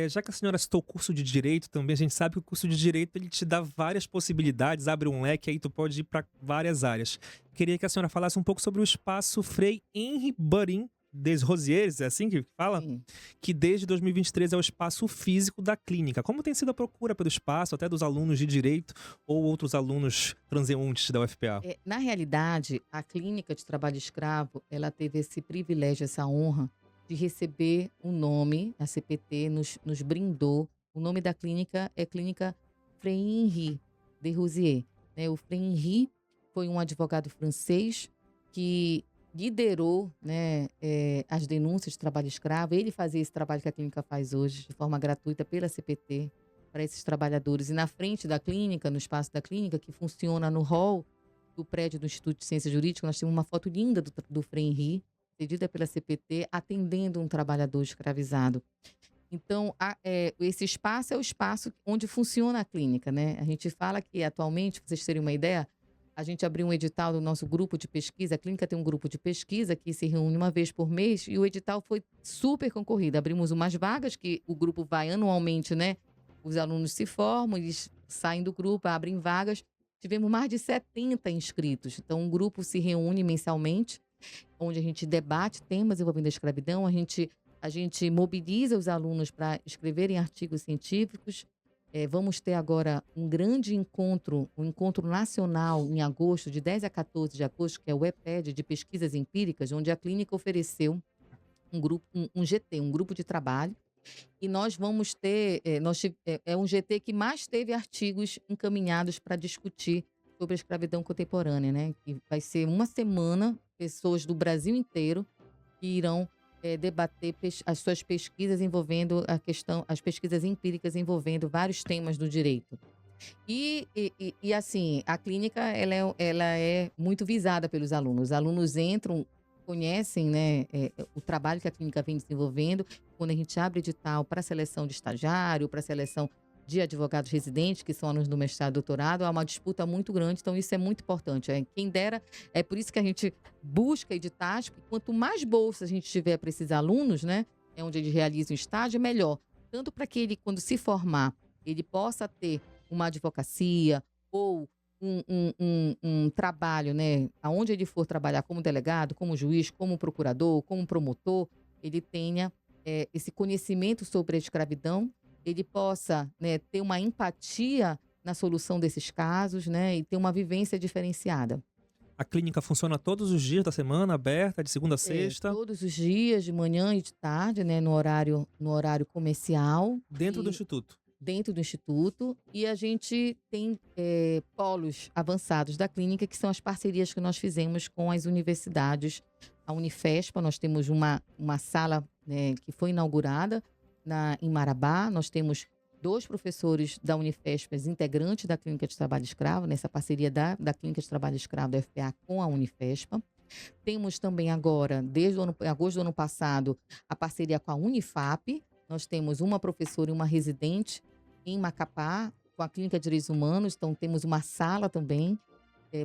já que a senhora citou o curso de Direito também, a gente sabe que o curso de Direito ele te dá várias possibilidades, abre um leque, aí tu pode ir para várias áreas. Queria que a senhora falasse um pouco sobre o espaço Frei Henri Barin des Rosiers, é assim que fala? Sim. Que desde 2023 é o espaço físico da clínica. Como tem sido a procura pelo espaço, até dos alunos de Direito ou outros alunos transeuntes da UFPA? Na realidade, a Clínica de Trabalho Escravo, ela teve esse privilégio, essa honra de receber o nome, a CPT nos brindou. O nome da clínica é Clínica Frei Henri des Rosiers. O Frei Henri foi um advogado francês que liderou as denúncias de trabalho escravo. Ele fazia esse trabalho que a clínica faz hoje, de forma gratuita pela CPT, para esses trabalhadores. E na frente da clínica, no espaço da clínica, que funciona no hall do prédio do Instituto de Ciência Jurídica, nós temos uma foto linda do Frei Henri, cedida pela CPT, atendendo um trabalhador escravizado. Então, esse espaço é o espaço onde funciona a clínica, né? A gente fala que, atualmente, para vocês terem uma ideia, a gente abriu um edital do nosso grupo de pesquisa. A clínica tem um grupo de pesquisa que se reúne uma vez por mês e o edital foi super concorrido. Abrimos umas vagas que o grupo vai anualmente, né? Os alunos se formam, eles saem do grupo, abrem vagas. Tivemos mais de 70 inscritos. Então, um grupo se reúne mensalmente, onde a gente debate temas envolvendo a escravidão. A gente mobiliza os alunos para escreverem artigos científicos. Vamos ter agora um grande encontro, um encontro nacional em agosto, de 10 a 14 de agosto, que é o EPED de Pesquisas Empíricas, onde a clínica ofereceu um GT, um grupo de trabalho. E nós vamos ter, é um GT que mais teve artigos encaminhados para discutir sobre a escravidão contemporânea, né? E vai ser uma semana, pessoas do Brasil inteiro que irão debater as suas pesquisas envolvendo as pesquisas empíricas envolvendo vários temas do direito. E assim, a clínica ela é muito visada pelos alunos. Os alunos entram, conhecem, né, o trabalho que a clínica vem desenvolvendo. Quando a gente abre edital para seleção de estagiário, para seleção de advogados residentes, que são alunos do mestrado e doutorado, há uma disputa muito grande, então isso é muito importante. Quem dera, é por isso que a gente busca editais, porque quanto mais bolsas a gente tiver para esses alunos, né, onde eles realizam estágio, é melhor. Tanto para que ele, quando se formar, ele possa ter uma advocacia ou um trabalho, né, aonde ele for trabalhar como delegado, como juiz, como procurador, como promotor, ele tenha esse conhecimento sobre a escravidão ele possa, né, ter uma empatia na solução desses casos, né, e ter uma vivência diferenciada. A clínica funciona todos os dias da semana, aberta, de segunda a sexta, Todos os dias, de manhã e de tarde, né, no horário comercial. dentro do E instituto. dentro do instituto, e a gente tem polos avançados da clínica, que são as parcerias que nós fizemos com as universidades. A Unifespa, nós temos uma sala, né, que foi inaugurada em Marabá. Nós temos 2 professores da Unifespa, integrantes da Clínica de Trabalho Escravo, nessa parceria da Clínica de Trabalho Escravo da UFPA com a Unifespa. Temos também agora, desde agosto do ano passado, a parceria com a Unifap. Nós temos uma professora e uma residente em Macapá, com a Clínica de Direitos Humanos. Então, temos uma sala também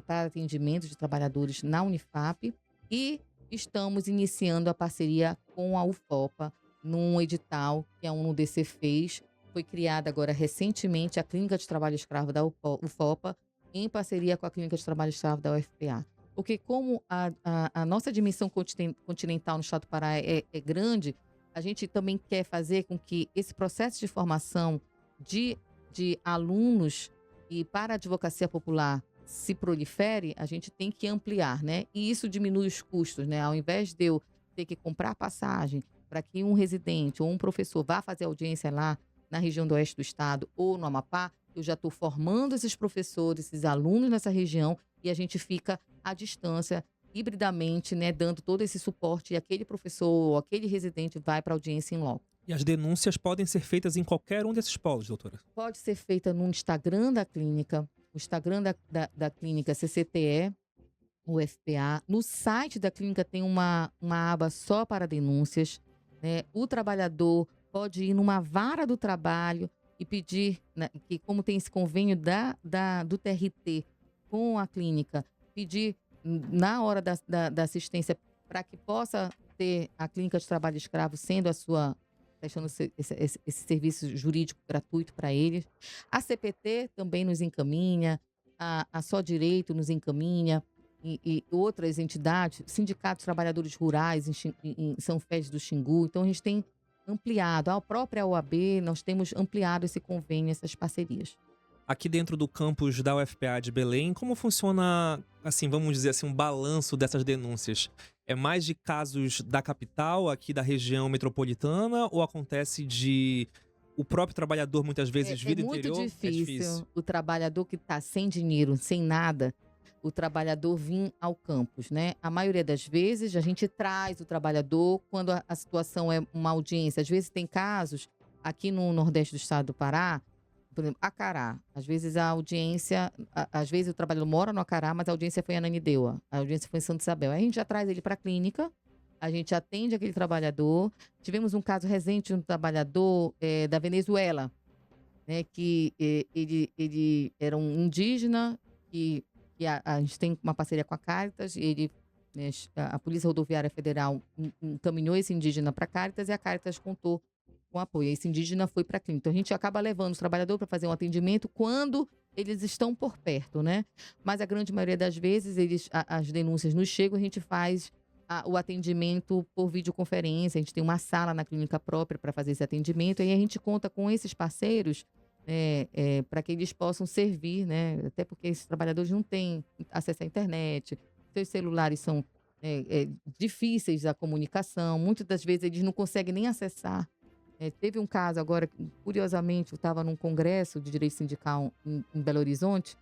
para atendimento de trabalhadores na Unifap. E estamos iniciando a parceria com a UFOPA, num edital que a UNODC fez. Foi criada agora recentemente a Clínica de Trabalho Escravo da UFOPA, em parceria com a Clínica de Trabalho Escravo da UFPA. Porque como a nossa dimensão continental no estado do Pará é grande, a gente também quer fazer com que esse processo de formação de alunos e para a advocacia popular se prolifere, a gente tem que ampliar, né? E isso diminui os custos, né? Ao invés de eu ter que comprar passagem para que um residente ou um professor vá fazer audiência lá na região do oeste do estado ou no Amapá, eu já estou formando esses professores, esses alunos nessa região, e a gente fica à distância, hibridamente, né, dando todo esse suporte, e aquele professor ou aquele residente vai para a audiência em loco. E as denúncias podem ser feitas em qualquer um desses polos, doutora? Pode ser feita no Instagram da clínica, o Instagram da clínica CCTE, UFPA. No site da clínica tem uma aba só para denúncias, né? O trabalhador pode ir numa vara do trabalho e pedir, né, que como tem esse convênio do TRT com a clínica, pedir na hora da assistência para que possa ter a clínica de trabalho escravo sendo a sua, deixando esse serviço jurídico gratuito para eles. A CPT também nos encaminha, a Só Direito nos encaminha, e outras entidades, sindicatos de trabalhadores rurais em São Félix do Xingu. Então a gente tem ampliado, a própria OAB, nós temos ampliado esse convênio, essas parcerias. Aqui dentro do campus da UFPA de Belém, como funciona, assim, vamos dizer assim, um balanço dessas denúncias? É mais de casos da capital, aqui da região metropolitana, ou acontece de o próprio trabalhador muitas vezes vir do interior? É muito difícil o trabalhador que está sem dinheiro, sem nada, o trabalhador vir ao campus, né? A maioria das vezes a gente traz o trabalhador quando a situação é uma audiência. Às vezes tem casos aqui no Nordeste do estado do Pará, por exemplo, Acará. Às vezes a audiência, às vezes o trabalhador mora no Acará, mas a audiência foi em Ananindeua, a audiência foi em Santa Isabel. Aí a gente já traz ele para a clínica, a gente atende aquele trabalhador. Tivemos um caso recente de um trabalhador da Venezuela, né, que ele era um indígena que a gente tem uma parceria com a Caritas, ele, né, a Polícia Rodoviária Federal encaminhou esse indígena para a Caritas e a Caritas contou com apoio. Esse indígena foi para a clínica. Então a gente acaba levando os trabalhadores para fazer um atendimento quando eles estão por perto, né? Mas a grande maioria das vezes as denúncias nos chegam, a gente faz o atendimento por videoconferência. A gente tem uma sala na clínica própria para fazer esse atendimento, e aí a gente conta com esses parceiros para que eles possam servir, né? Até porque esses trabalhadores não têm acesso à internet, seus celulares são difíceis da comunicação, muitas das vezes eles não conseguem nem acessar. Teve um caso agora, curiosamente, eu estava num congresso de direito sindical em Belo Horizonte,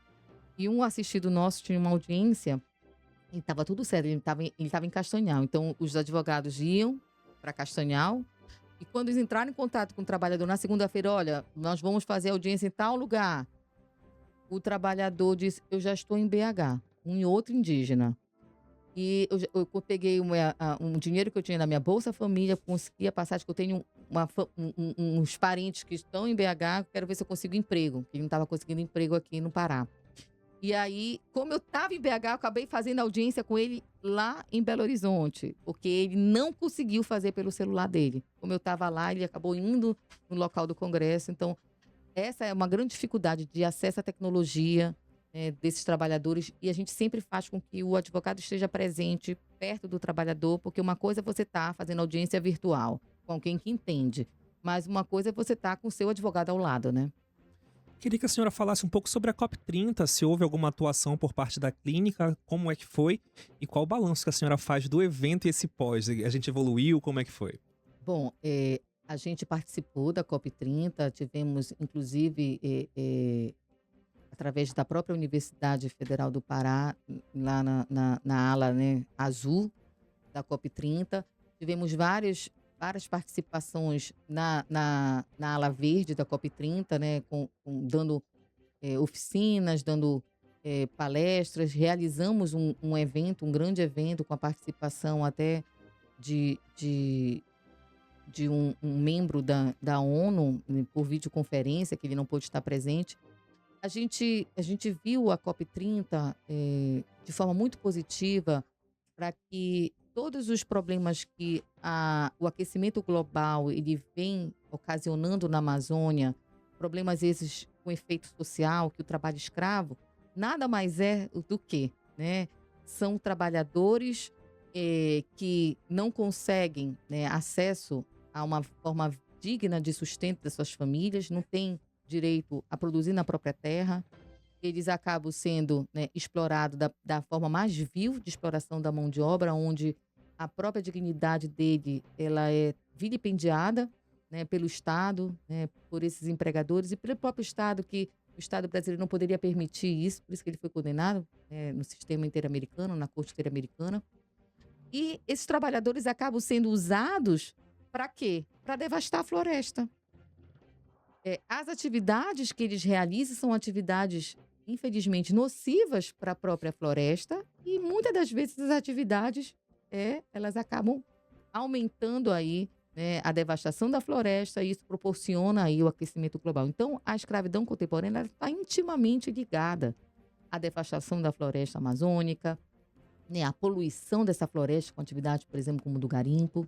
e um assistido nosso tinha uma audiência e estava tudo certo, ele estava em Castanhal. Então, os advogados iam para Castanhal, e quando eles entraram em contato com o trabalhador na segunda-feira, olha, nós vamos fazer audiência em tal lugar, o trabalhador disse, eu já estou em BH, em outro indígena. E eu peguei um dinheiro que eu tinha na minha Bolsa Família, consegui a passagem, que eu tenho uns parentes que estão em BH, quero ver se eu consigo emprego, que ele não estava conseguindo emprego aqui no Pará. E aí, como eu estava em BH, eu acabei fazendo audiência com ele lá em Belo Horizonte, porque ele não conseguiu fazer pelo celular dele. Como eu estava lá, ele acabou indo no local do congresso. Então, essa é uma grande dificuldade de acesso à tecnologia, desses trabalhadores, e a gente sempre faz com que o advogado esteja presente perto do trabalhador, porque uma coisa é você estar fazendo audiência virtual com alguém que entende, Mas uma coisa é você estar com o seu advogado ao lado, né? Queria que a senhora falasse um pouco sobre a COP30, se houve alguma atuação por parte da clínica, como é que foi e qual o balanço que a senhora faz do evento e esse pós. A gente evoluiu, como é que foi? Bom, a gente participou da COP30, tivemos, inclusive, através da própria Universidade Federal do Pará, lá na ala, né, azul da COP30, tivemos várias participações na ala verde da COP30, né, dando oficinas, dando palestras, realizamos um evento, um grande evento com a participação até de um membro da ONU, por videoconferência, que ele não pôde estar presente. A gente viu a COP30 de forma muito positiva para que todos os problemas que o aquecimento global ele vem ocasionando na Amazônia, problemas esses com efeito social, que o trabalho escravo, nada mais é do que, né, são trabalhadores que não conseguem, né, acesso a uma forma digna de sustento das suas famílias, não têm direito a produzir na própria terra, eles acabam sendo, né, explorados da forma mais vil de exploração da mão de obra, onde a própria dignidade dele ela é vilipendiada, né, pelo Estado, né, por esses empregadores e pelo próprio Estado, que o Estado brasileiro não poderia permitir isso, por isso que ele foi condenado no sistema interamericano, na Corte Interamericana. E esses trabalhadores acabam sendo usados para quê? Para devastar a floresta. As atividades que eles realizam são atividades, infelizmente, nocivas para a própria floresta e muitas das vezes as atividades elas acabam aumentando aí, né, a devastação da floresta e isso proporciona aí o aquecimento global. Então, a escravidão contemporânea está intimamente ligada à devastação da floresta amazônica, né, à poluição dessa floresta com atividades, por exemplo, como do garimpo.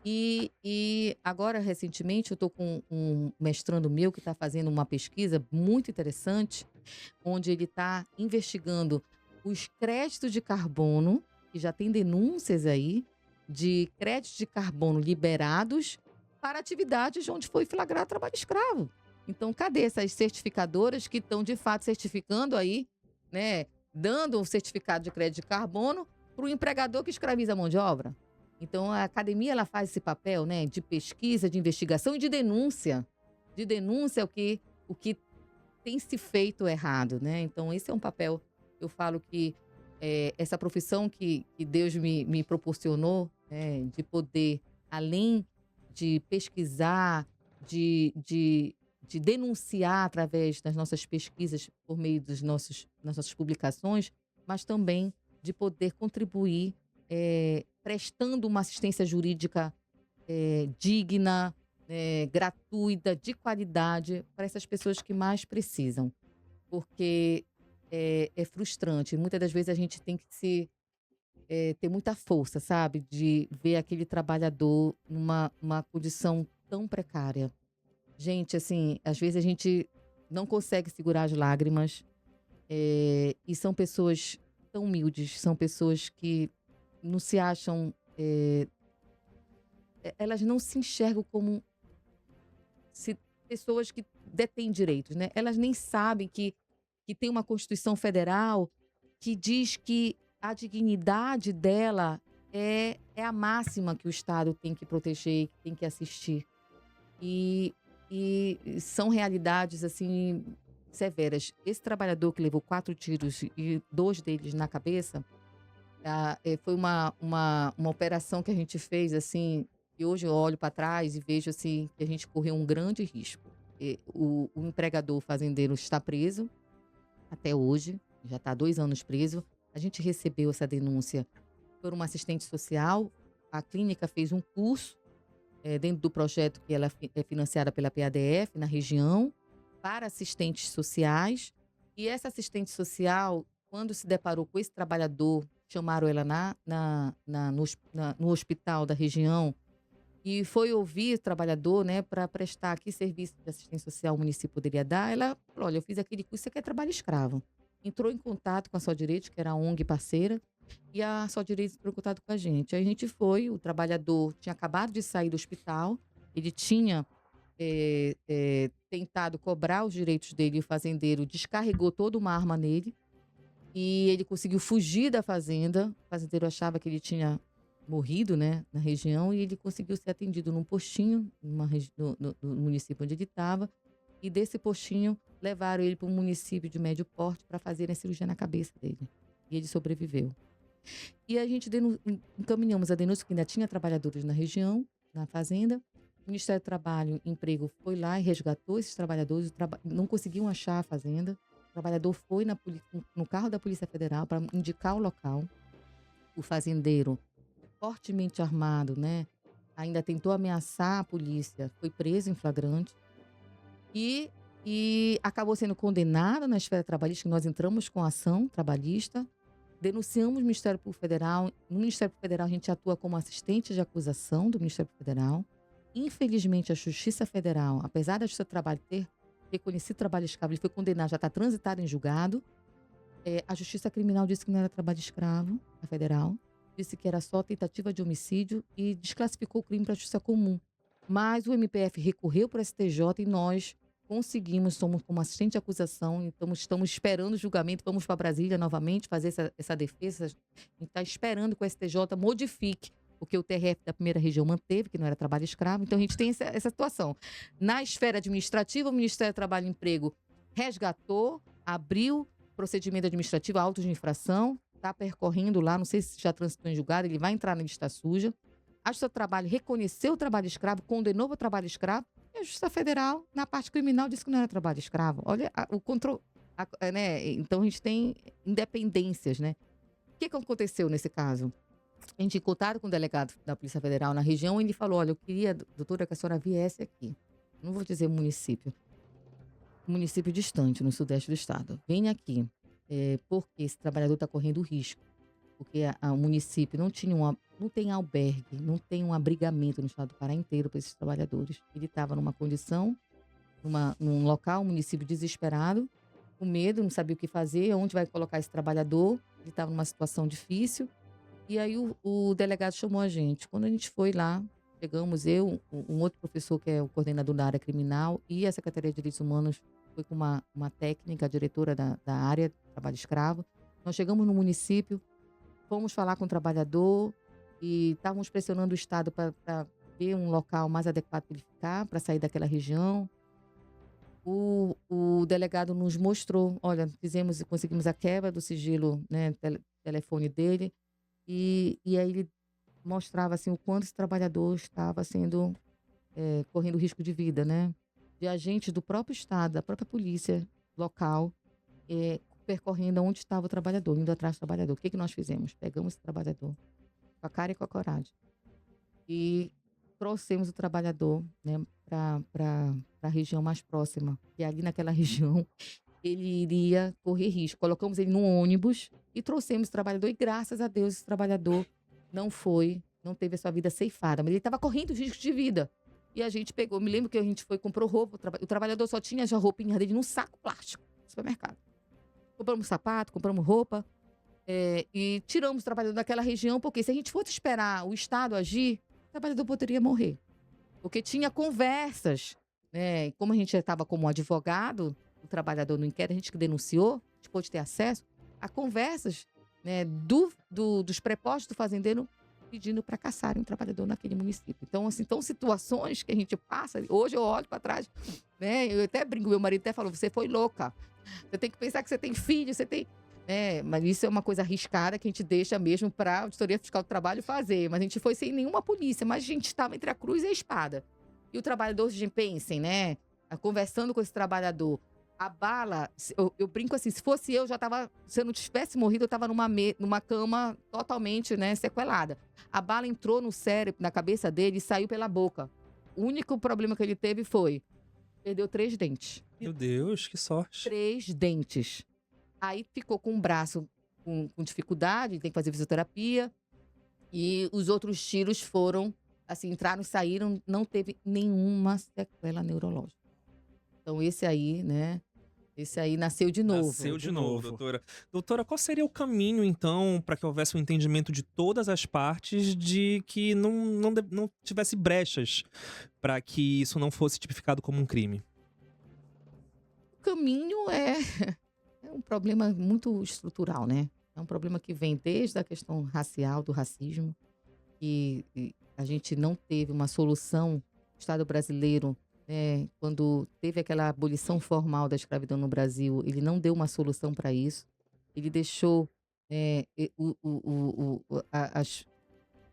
E agora, recentemente, eu estou com um mestrando meu que está fazendo uma pesquisa muito interessante, onde ele está investigando os créditos de carbono, que já tem denúncias aí, de créditos de carbono liberados para atividades onde foi flagrado trabalho escravo. Então, cadê essas certificadoras que estão, de fato, certificando aí, né, dando um certificado de crédito de carbono para o empregador que escraviza a mão de obra? Então, a academia ela faz esse papel, né, de pesquisa, de investigação e de denúncia. De denúncia o que tem se feito errado, né? Então, esse é um papel, eu falo que essa profissão que Deus me proporcionou, né, de poder, além de pesquisar, de denunciar através das nossas pesquisas, por meio das nossas publicações, mas também de poder contribuir prestando uma assistência jurídica digna, gratuita, de qualidade para essas pessoas que mais precisam. Porque é frustrante. Muitas das vezes a gente tem que ter muita força, sabe? De ver aquele trabalhador numa condição tão precária. Gente, assim, às vezes a gente não consegue segurar as lágrimas. E são pessoas tão humildes, são pessoas que não se acham... elas não se enxergam como pessoas que detêm direitos, né? Elas nem sabem que tem uma Constituição Federal que diz que a dignidade dela é a máxima que o Estado tem que proteger, que tem que assistir. E são realidades, assim, severas. Esse trabalhador que levou 4 tiros e 2 deles na cabeça, foi uma operação que a gente fez, assim, e hoje eu olho para trás e vejo, assim, que a gente correu um grande risco. O empregador fazendeiro está preso até hoje, já está há 2 anos preso. A gente recebeu essa denúncia por uma assistente social. A clínica fez um curso dentro do projeto que ela é financiada pela PADF na região para assistentes sociais. E essa assistente social, quando se deparou com esse trabalhador, chamaram ela no hospital da região e foi ouvir o trabalhador, né, para prestar que serviço de assistência social o município poderia dar. Ela falou: olha, eu fiz aquele curso, você quer trabalho escravo. Entrou em contato com a Só Direitos, que era a ONG parceira, e a Só Direitos entrou em contato com a gente. Aí a gente foi, o trabalhador tinha acabado de sair do hospital, ele tinha tentado cobrar os direitos dele, o fazendeiro descarregou toda uma arma nele e ele conseguiu fugir da fazenda. O fazendeiro achava que ele tinha morrido, né, na região, e ele conseguiu ser atendido num postinho no município onde ele estava, e desse postinho levaram ele para um município de médio porte para fazer a cirurgia na cabeça dele. E ele sobreviveu. E a gente encaminhamos a denúncia que ainda tinha trabalhadores na região, na fazenda. O Ministério do Trabalho e Emprego foi lá e resgatou esses trabalhadores, não conseguiam achar a fazenda. O trabalhador foi no carro da Polícia Federal para indicar o local. O fazendeiro, fortemente armado, né, ainda tentou ameaçar a polícia, foi preso em flagrante e acabou sendo condenado na esfera trabalhista, que nós entramos com ação trabalhista, denunciamos o Ministério Público Federal. No Ministério Público Federal a gente atua como assistente de acusação do Ministério Público Federal. Infelizmente a Justiça Federal, apesar da Justiça do Trabalho ter reconhecido trabalho escravo, ele foi condenado, já está transitado em julgado. A Justiça Criminal disse que não era trabalho escravo, a Federal. Disse que era só tentativa de homicídio e desclassificou o crime para a justiça comum. Mas o MPF recorreu para o STJ e nós conseguimos, somos como assistente de acusação, então estamos esperando o julgamento, vamos para Brasília novamente fazer essa defesa. A gente está esperando que o STJ modifique o que o TRF da primeira região manteve, que não era trabalho escravo. Então a gente tem essa situação. Na esfera administrativa, o Ministério do Trabalho e Emprego resgatou, abriu procedimento administrativo, autos de infração, está percorrendo lá, não sei se já transitou em julgado, ele vai entrar na lista suja. A Justiça do Trabalho reconheceu o trabalho escravo, condenou o trabalho escravo, e a Justiça Federal, na parte criminal, disse que não era trabalho escravo. Olha o controle, né? Então a gente tem independências, né? O que aconteceu nesse caso? A gente contaram com o delegado da Polícia Federal na região e ele falou: olha, eu queria, doutora, que a senhora viesse aqui. Não vou dizer município distante, no sudeste do estado. Venha aqui. Porque esse trabalhador está correndo risco, porque o município não tem albergue, não tem um abrigamento no estado do Pará inteiro para esses trabalhadores. Ele estava numa condição, num local, um município desesperado, com medo, não sabia o que fazer, onde vai colocar esse trabalhador. Ele estava numa situação difícil. E aí o delegado chamou a gente. Quando a gente foi lá, chegamos, eu, um outro professor que é o coordenador da área criminal e a Secretaria de Direitos Humanos foi com uma técnica, a diretora da área de trabalho escravo. Nós chegamos no município, fomos falar com o trabalhador e estávamos pressionando o Estado para ver um local mais adequado para ele ficar, para sair daquela região. O delegado nos mostrou, olha, conseguimos a quebra do sigilo, né, telefone dele, e aí ele mostrava assim, o quanto esse trabalhador estava sendo, correndo risco de vida, né? De agentes do próprio Estado, da própria polícia local, percorrendo onde estava o trabalhador, indo atrás do trabalhador. O que nós fizemos? Pegamos esse trabalhador com a cara e com a coragem e trouxemos o trabalhador, né, para a região mais próxima. E ali naquela região ele iria correr risco. Colocamos ele num ônibus e trouxemos o trabalhador e graças a Deus esse trabalhador não teve a sua vida ceifada, mas ele estava correndo risco de vida. E a gente pegou, me lembro que a gente foi, comprou roupa, o trabalhador só tinha a roupinha dele num saco plástico no supermercado. Compramos sapato, compramos roupa, e tiramos o trabalhador daquela região, porque se a gente fosse esperar o Estado agir, o trabalhador poderia morrer. Porque tinha conversas, né? Como a gente estava como advogado, o trabalhador no inquérito, a gente que denunciou, a gente pôde ter acesso a conversas, né, dos prepostos do fazendeiro pedindo para caçarem um trabalhador naquele município. Então, assim, situações que a gente passa, hoje eu olho para trás, né, eu até brinco, meu marido até falou, você foi louca, você tem que pensar que você tem filho, você tem... mas isso é uma coisa arriscada que a gente deixa mesmo para a Auditoria Fiscal do Trabalho fazer, mas a gente foi sem nenhuma polícia, mas a gente estava entre a cruz e a espada. E o trabalhador, gente, pensem, né, conversando com esse trabalhador, a bala, eu brinco assim, se fosse eu, já estava, se eu não tivesse morrido, eu estava numa cama totalmente, né, sequelada. A bala entrou no cérebro, na cabeça dele e saiu pela boca. O único problema que ele teve foi, perdeu 3 dentes. Meu Deus, que sorte. 3 dentes. Aí ficou com o braço com dificuldade, tem que fazer fisioterapia. E os outros tiros foram, assim, entraram e saíram, não teve nenhuma sequela neurológica. Então esse aí, né, Esse aí nasceu de novo. Nasceu de De novo, novo. doutora. Doutora, qual seria o caminho, então, para que houvesse um entendimento de todas as partes de que não tivesse brechas para que isso não fosse tipificado como um crime? O caminho é um problema muito estrutural, né? É um problema que vem desde a questão racial, do racismo, e a gente não teve uma solução. O Estado brasileiro, quando teve aquela abolição formal da escravidão no Brasil, ele não deu uma solução para isso. Ele deixou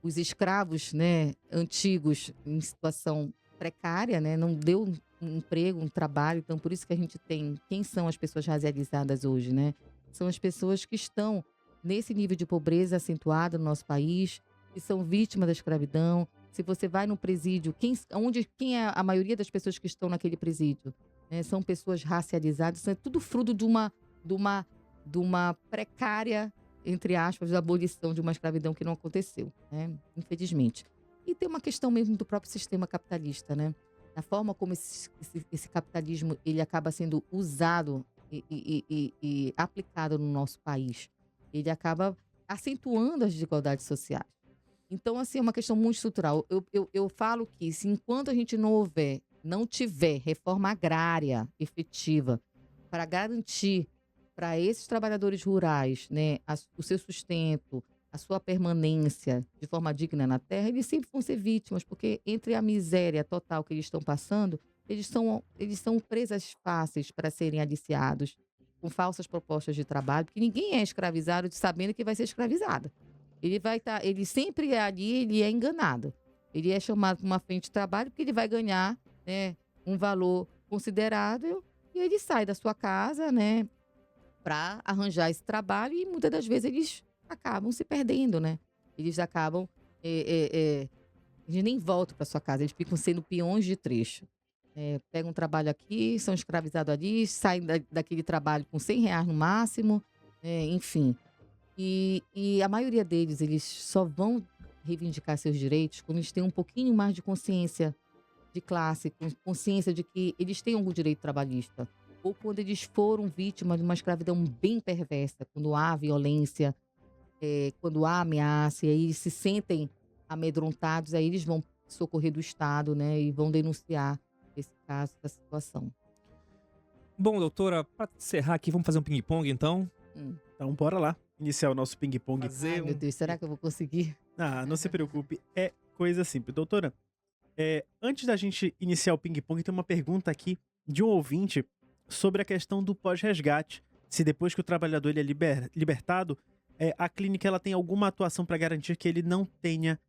os escravos, né, antigos em situação precária, né, não deu um emprego, um trabalho. Então, por isso que a gente tem... Quem são as pessoas racializadas hoje, né? São as pessoas que estão nesse nível de pobreza acentuado no nosso país, que são vítimas da escravidão. Se você vai no presídio, quem é a maioria das pessoas que estão naquele presídio? Né? São pessoas racializadas, isso é tudo fruto de uma precária, entre aspas, da abolição de uma escravidão que não aconteceu, né? Infelizmente. E tem uma questão mesmo do próprio sistema capitalista, né? A forma como esse capitalismo ele acaba sendo usado e aplicado no nosso país. Ele acaba acentuando as desigualdades sociais. Então, assim, é uma questão muito estrutural. Eu falo que, se enquanto a gente não tiver reforma agrária efetiva para garantir para esses trabalhadores rurais, né, o seu sustento, a sua permanência de forma digna na terra, eles sempre vão ser vítimas, porque entre a miséria total que eles estão passando, eles são presas fáceis para serem aliciados com falsas propostas de trabalho, porque ninguém é escravizado sabendo que vai ser escravizado. Ele sempre é ali, ele é enganado. Ele é chamado para uma frente de trabalho porque ele vai ganhar, né, um valor considerável, e ele sai da sua casa, né, para arranjar esse trabalho, e muitas das vezes eles acabam se perdendo, né? Eles acabam... eles nem voltam para sua casa, eles ficam sendo peões de trecho. Pegam um trabalho aqui, são escravizados ali, saem daquele trabalho com R$ 100 no máximo, enfim. E a maioria deles, eles só vão reivindicar seus direitos quando eles têm um pouquinho mais de consciência de classe, consciência de que eles têm algum direito trabalhista. Ou quando eles foram vítimas de uma escravidão bem perversa, quando há violência, quando há ameaça, e aí eles se sentem amedrontados, aí eles vão socorrer do Estado, né, e vão denunciar esse caso, essa situação. Bom, doutora, para encerrar aqui, vamos fazer um ping-pong, então? Então, bora lá. Iniciar o nosso ping-pong. Fazer Ai, meu Deus, será que eu vou conseguir? Ah, não se preocupe. É coisa simples. Doutora, antes da gente iniciar o ping-pong, tem uma pergunta aqui de um ouvinte sobre a questão do pós-resgate. Se depois que o trabalhador ele é libertado, a clínica ela tem alguma atuação para garantir que ele não tenha...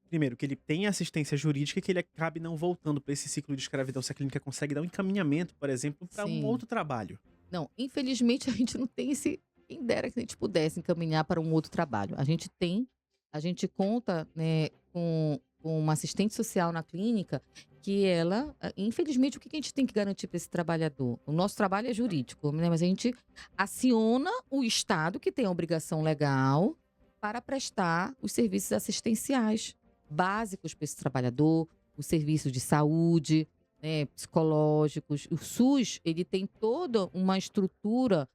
primeiro, que ele tenha assistência jurídica e que ele acabe não voltando para esse ciclo de escravidão. Se a clínica consegue dar um encaminhamento, por exemplo, para um Sim. outro trabalho. Não, infelizmente a gente não tem esse... Quem dera que a gente pudesse encaminhar para um outro trabalho. A gente conta, né, com uma assistente social na clínica que ela, infelizmente, o que a gente tem que garantir para esse trabalhador? O nosso trabalho é jurídico, né, mas a gente aciona o Estado, que tem a obrigação legal, para prestar os serviços assistenciais básicos para esse trabalhador, os serviços de saúde, né, psicológicos. O SUS, ele tem toda uma estrutura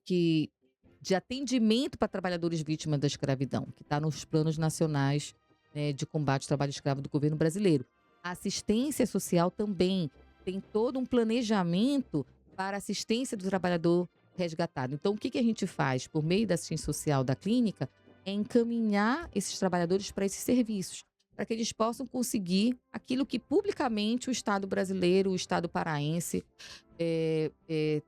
de atendimento para trabalhadores vítimas da escravidão, que está nos planos nacionais, né, de combate ao trabalho escravo do governo brasileiro. A assistência social também tem todo um planejamento para assistência do trabalhador resgatado. Então, o que a gente faz por meio da assistência social da clínica é encaminhar esses trabalhadores para esses serviços, para que eles possam conseguir aquilo que publicamente o Estado brasileiro, o Estado paraense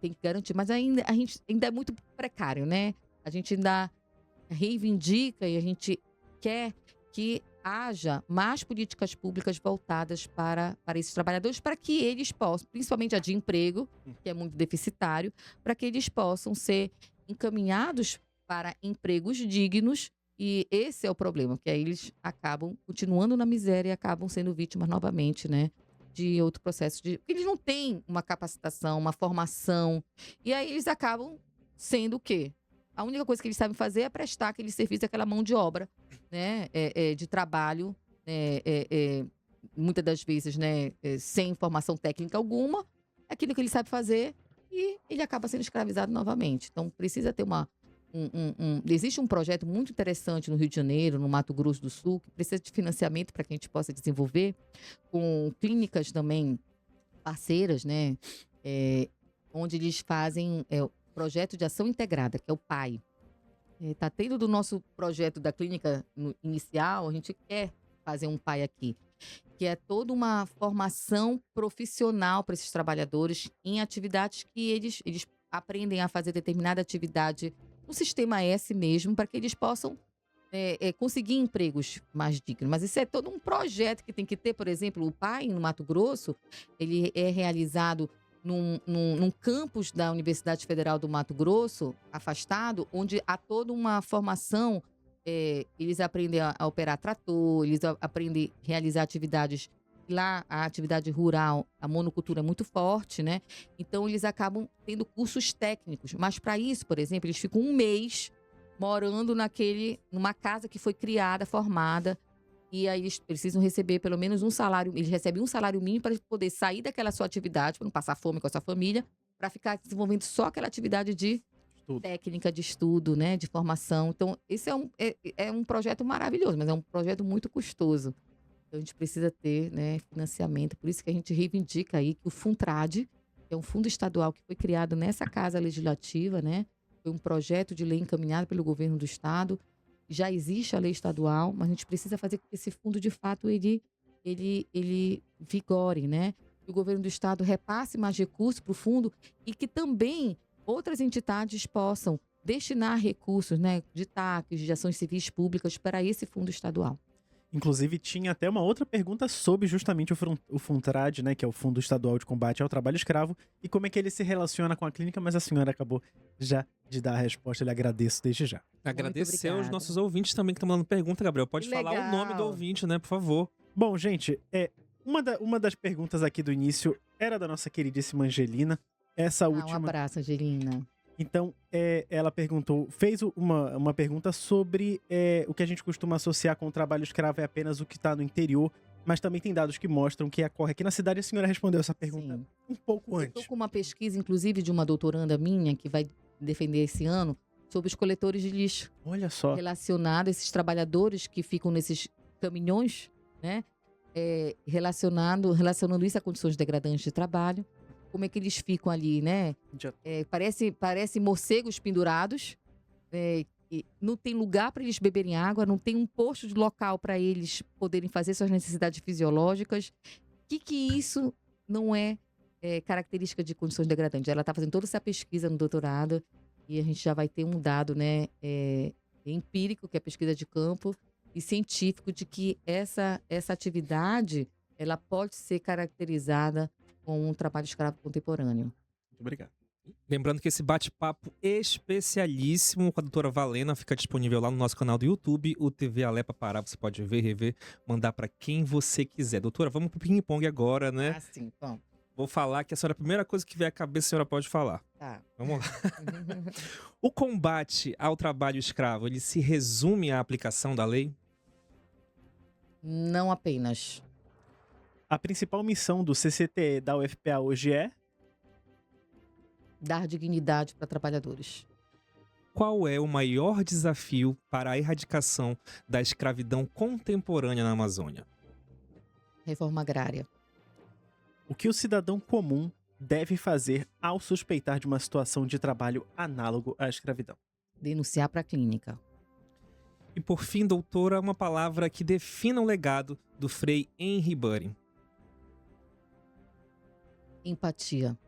tem que garantir. Mas a gente ainda é muito precário, né? A gente ainda reivindica e a gente quer que haja mais políticas públicas voltadas para esses trabalhadores, para que eles possam, principalmente a de emprego, que é muito deficitário, para que eles possam ser encaminhados para empregos dignos. E esse é o problema, que aí eles acabam continuando na miséria e acabam sendo vítimas novamente, né, de outro processo de... Eles não têm uma capacitação, uma formação, e aí eles acabam sendo o quê? A única coisa que eles sabem fazer é prestar aquele serviço, aquela mão de obra, né, de trabalho, muitas das vezes, né, sem formação técnica alguma, aquilo que ele sabe fazer e ele acaba sendo escravizado novamente. Então, precisa ter existe um projeto muito interessante no Rio de Janeiro, no Mato Grosso do Sul, que precisa de financiamento para que a gente possa desenvolver, com clínicas também parceiras, né? Onde eles fazem o projeto de ação integrada, que é o PAI. Está tendo do nosso projeto da clínica inicial, a gente quer fazer um PAI aqui, que é toda uma formação profissional para esses trabalhadores em atividades que eles aprendem a fazer determinada atividade no sistema S mesmo, para que eles possam conseguir empregos mais dignos. Mas isso é todo um projeto que tem que ter. Por exemplo, o PAI no Mato Grosso, ele é realizado num campus da Universidade Federal do Mato Grosso, afastado, onde há toda uma formação. Eles aprendem a operar trator, eles aprendem a realizar atividades. Lá, a atividade rural, a monocultura é muito forte, né? Então, eles acabam tendo cursos técnicos. Mas, para isso, por exemplo, eles ficam um mês morando numa casa que foi criada, formada. E aí, eles precisam receber pelo menos um salário. Eles recebem um salário mínimo para poder sair daquela sua atividade, para não passar fome com a sua família, para ficar desenvolvendo só aquela atividade de técnica de estudo, né? De formação. Então, esse é um projeto maravilhoso, mas é um projeto muito custoso. Então, a gente precisa ter, né, financiamento. Por isso que a gente reivindica aí que o FUNTRAD, que é um fundo estadual que foi criado nessa Casa Legislativa, né? Foi um projeto de lei encaminhado pelo governo do estado. Já existe a lei estadual, mas a gente precisa fazer com que esse fundo, de fato, ele vigore, né? Que o governo do estado repasse mais recursos para o fundo e que também outras entidades possam destinar recursos, né, de TACs, de ações civis públicas para esse fundo estadual. Inclusive, tinha até uma outra pergunta sobre justamente o FUNTRAD, né, que é o Fundo Estadual de Combate ao Trabalho Escravo, e como é que ele se relaciona com a clínica, mas a senhora acabou já de dar a resposta, eu lhe agradeço desde já. Agradecer aos nossos ouvintes também que estão mandando pergunta, Gabriel. Pode falar o nome do ouvinte, né, por favor. Bom, gente, uma das perguntas aqui do início era da nossa queridíssima Angelina. Essa última... Um abraço, Angelina. Então, ela fez uma pergunta sobre o que a gente costuma associar com o trabalho escravo é apenas o que está no interior, mas também tem dados que mostram que ocorre aqui na cidade. A senhora respondeu essa pergunta Sim. um pouco antes. Eu estou com uma pesquisa, inclusive, de uma doutoranda minha, que vai defender esse ano, sobre os coletores de lixo. Olha só. Relacionado a esses trabalhadores que ficam nesses caminhões, né? Relacionando isso a condições degradantes de trabalho. Como é que eles ficam ali, né? Parece morcegos pendurados. E não tem lugar para eles beberem água, não tem um posto de local para eles poderem fazer suas necessidades fisiológicas. Que isso não é característica de condições degradantes? Ela está fazendo toda essa pesquisa no doutorado e a gente já vai ter um dado, né, empírico, que é a pesquisa de campo, e científico, de que essa atividade ela pode ser caracterizada com um trabalho escravo contemporâneo. Muito obrigado. Lembrando que esse bate-papo especialíssimo com a doutora Valena fica disponível lá no nosso canal do YouTube, o TV Alepa Pará. Você pode ver, rever, mandar para quem você quiser. Doutora, vamos pro ping-pong agora, né? Ah, sim, bom. Vou falar que a primeira coisa que vier à cabeça, a senhora pode falar. Tá. Vamos lá. O combate ao trabalho escravo, ele se resume à aplicação da lei? Não apenas. A principal missão do CCTE da UFPA hoje é? Dar dignidade para trabalhadores. Qual é o maior desafio para a erradicação da escravidão contemporânea na Amazônia? Reforma agrária. O que o cidadão comum deve fazer ao suspeitar de uma situação de trabalho análogo à escravidão? Denunciar para a clínica. E por fim, doutora, uma palavra que defina o legado do Frei Henry Buring. Empatia.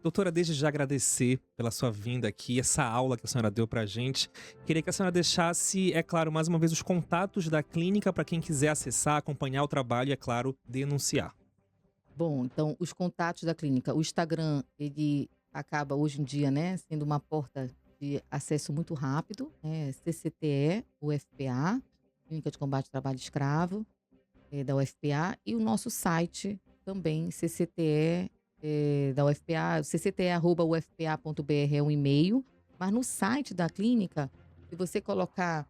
Doutora, desde já agradecer pela sua vinda aqui, essa aula que a senhora deu pra gente. Queria que a senhora deixasse, é claro, mais uma vez os contatos da clínica para quem quiser acessar, acompanhar o trabalho e, é claro, denunciar. Bom, então, os contatos da clínica. O Instagram, ele acaba hoje em dia, né, sendo uma porta de acesso muito rápido. CCTE, UFPA, Clínica de Combate ao Trabalho Escravo, da UFPA. E o nosso site também, CCTE, da UFPA, ccte@ufpa.br é um e-mail. Mas no site da clínica, se você colocar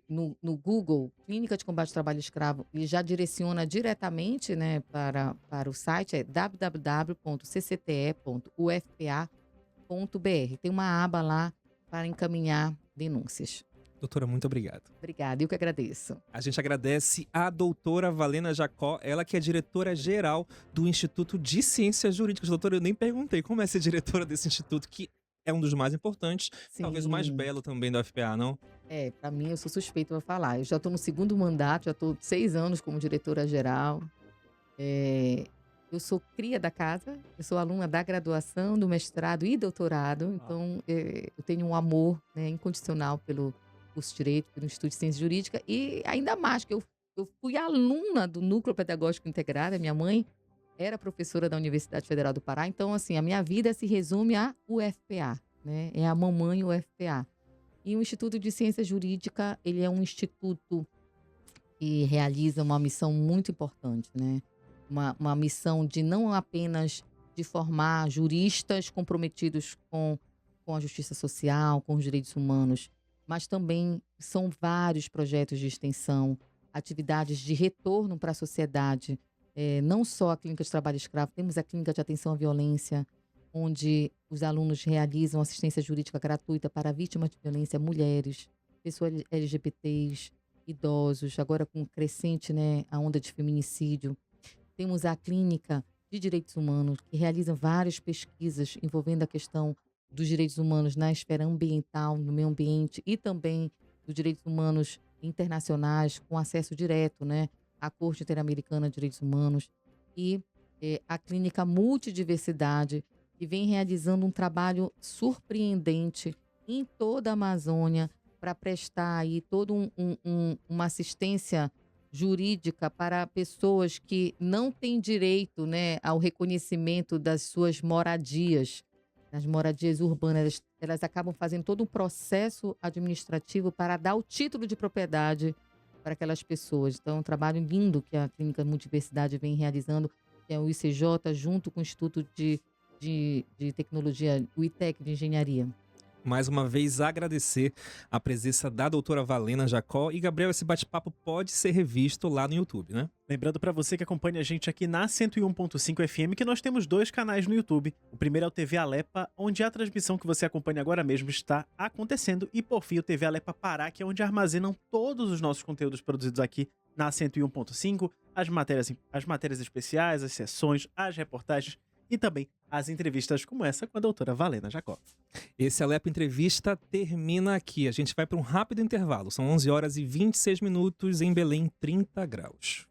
no Google, Clínica de Combate ao Trabalho Escravo, ele já direciona diretamente, né, para o site, é www.ccte.ufpa.br. Tem uma aba lá para encaminhar denúncias. Doutora, muito obrigado. Obrigada, eu que agradeço. A gente agradece a doutora Valena Jacó, ela que é diretora-geral do Instituto de Ciências Jurídicas. Doutora, eu nem perguntei como é ser diretora desse instituto, que é um dos mais importantes, talvez o mais Sim. belo também da UFPA, não? Para mim, eu sou suspeita para falar. Eu já estou no segundo mandato, já estou 6 anos como diretora-geral. Eu sou cria da casa, eu sou aluna da graduação, do mestrado e doutorado. Então, eu tenho um amor, né, incondicional pelo curso de Direito, pelo Instituto de Ciência Jurídica. E ainda mais, que eu fui aluna do Núcleo Pedagógico Integrado. Minha mãe era professora da Universidade Federal do Pará. Então, assim, a minha vida se resume à UFPA, né? É a mamãe UFPA. E o Instituto de Ciência Jurídica, ele é um instituto que realiza uma missão muito importante, né? Uma missão de não apenas de formar juristas comprometidos com a justiça social, com os direitos humanos, mas também são vários projetos de extensão, atividades de retorno para a sociedade. Não só a Clínica de Trabalho Escravo, temos a Clínica de Atenção à Violência, onde os alunos realizam assistência jurídica gratuita para vítimas de violência, mulheres, pessoas LGBTs, idosos, agora com crescente, né, a onda de feminicídio. Temos a Clínica de Direitos Humanos, que realiza várias pesquisas envolvendo a questão dos direitos humanos na esfera ambiental, no meio ambiente, e também dos direitos humanos internacionais, com acesso direto, né, à Corte Interamericana de Direitos Humanos. E a Clínica Multidiversidade, que vem realizando um trabalho surpreendente em toda a Amazônia para prestar aí toda uma assistência jurídica para pessoas que não têm direito, né, ao reconhecimento das suas moradias, nas moradias urbanas. Elas acabam fazendo todo um processo administrativo para dar o título de propriedade para aquelas pessoas. Então, é um trabalho lindo que a Clínica Multidiversidade vem realizando, que é o ICJ, junto com o Instituto de Tecnologia, o ITEC de Engenharia. Mais uma vez, agradecer a presença da doutora Valena Jacó. E, Gabriel, esse bate-papo pode ser revisto lá no YouTube, né? Lembrando para você que acompanha a gente aqui na 101.5 FM que nós temos 2 canais no YouTube. O primeiro é o TV Alepa, onde a transmissão que você acompanha agora mesmo está acontecendo. E, por fim, o TV Alepa Pará, que é onde armazenam todos os nossos conteúdos produzidos aqui na 101.5, as matérias especiais, as sessões, as reportagens e também as entrevistas como essa com a doutora Valena Jacó. Esse Alepa Entrevista termina aqui. A gente vai para um rápido intervalo. São 11 horas e 26 minutos em Belém, 30 graus.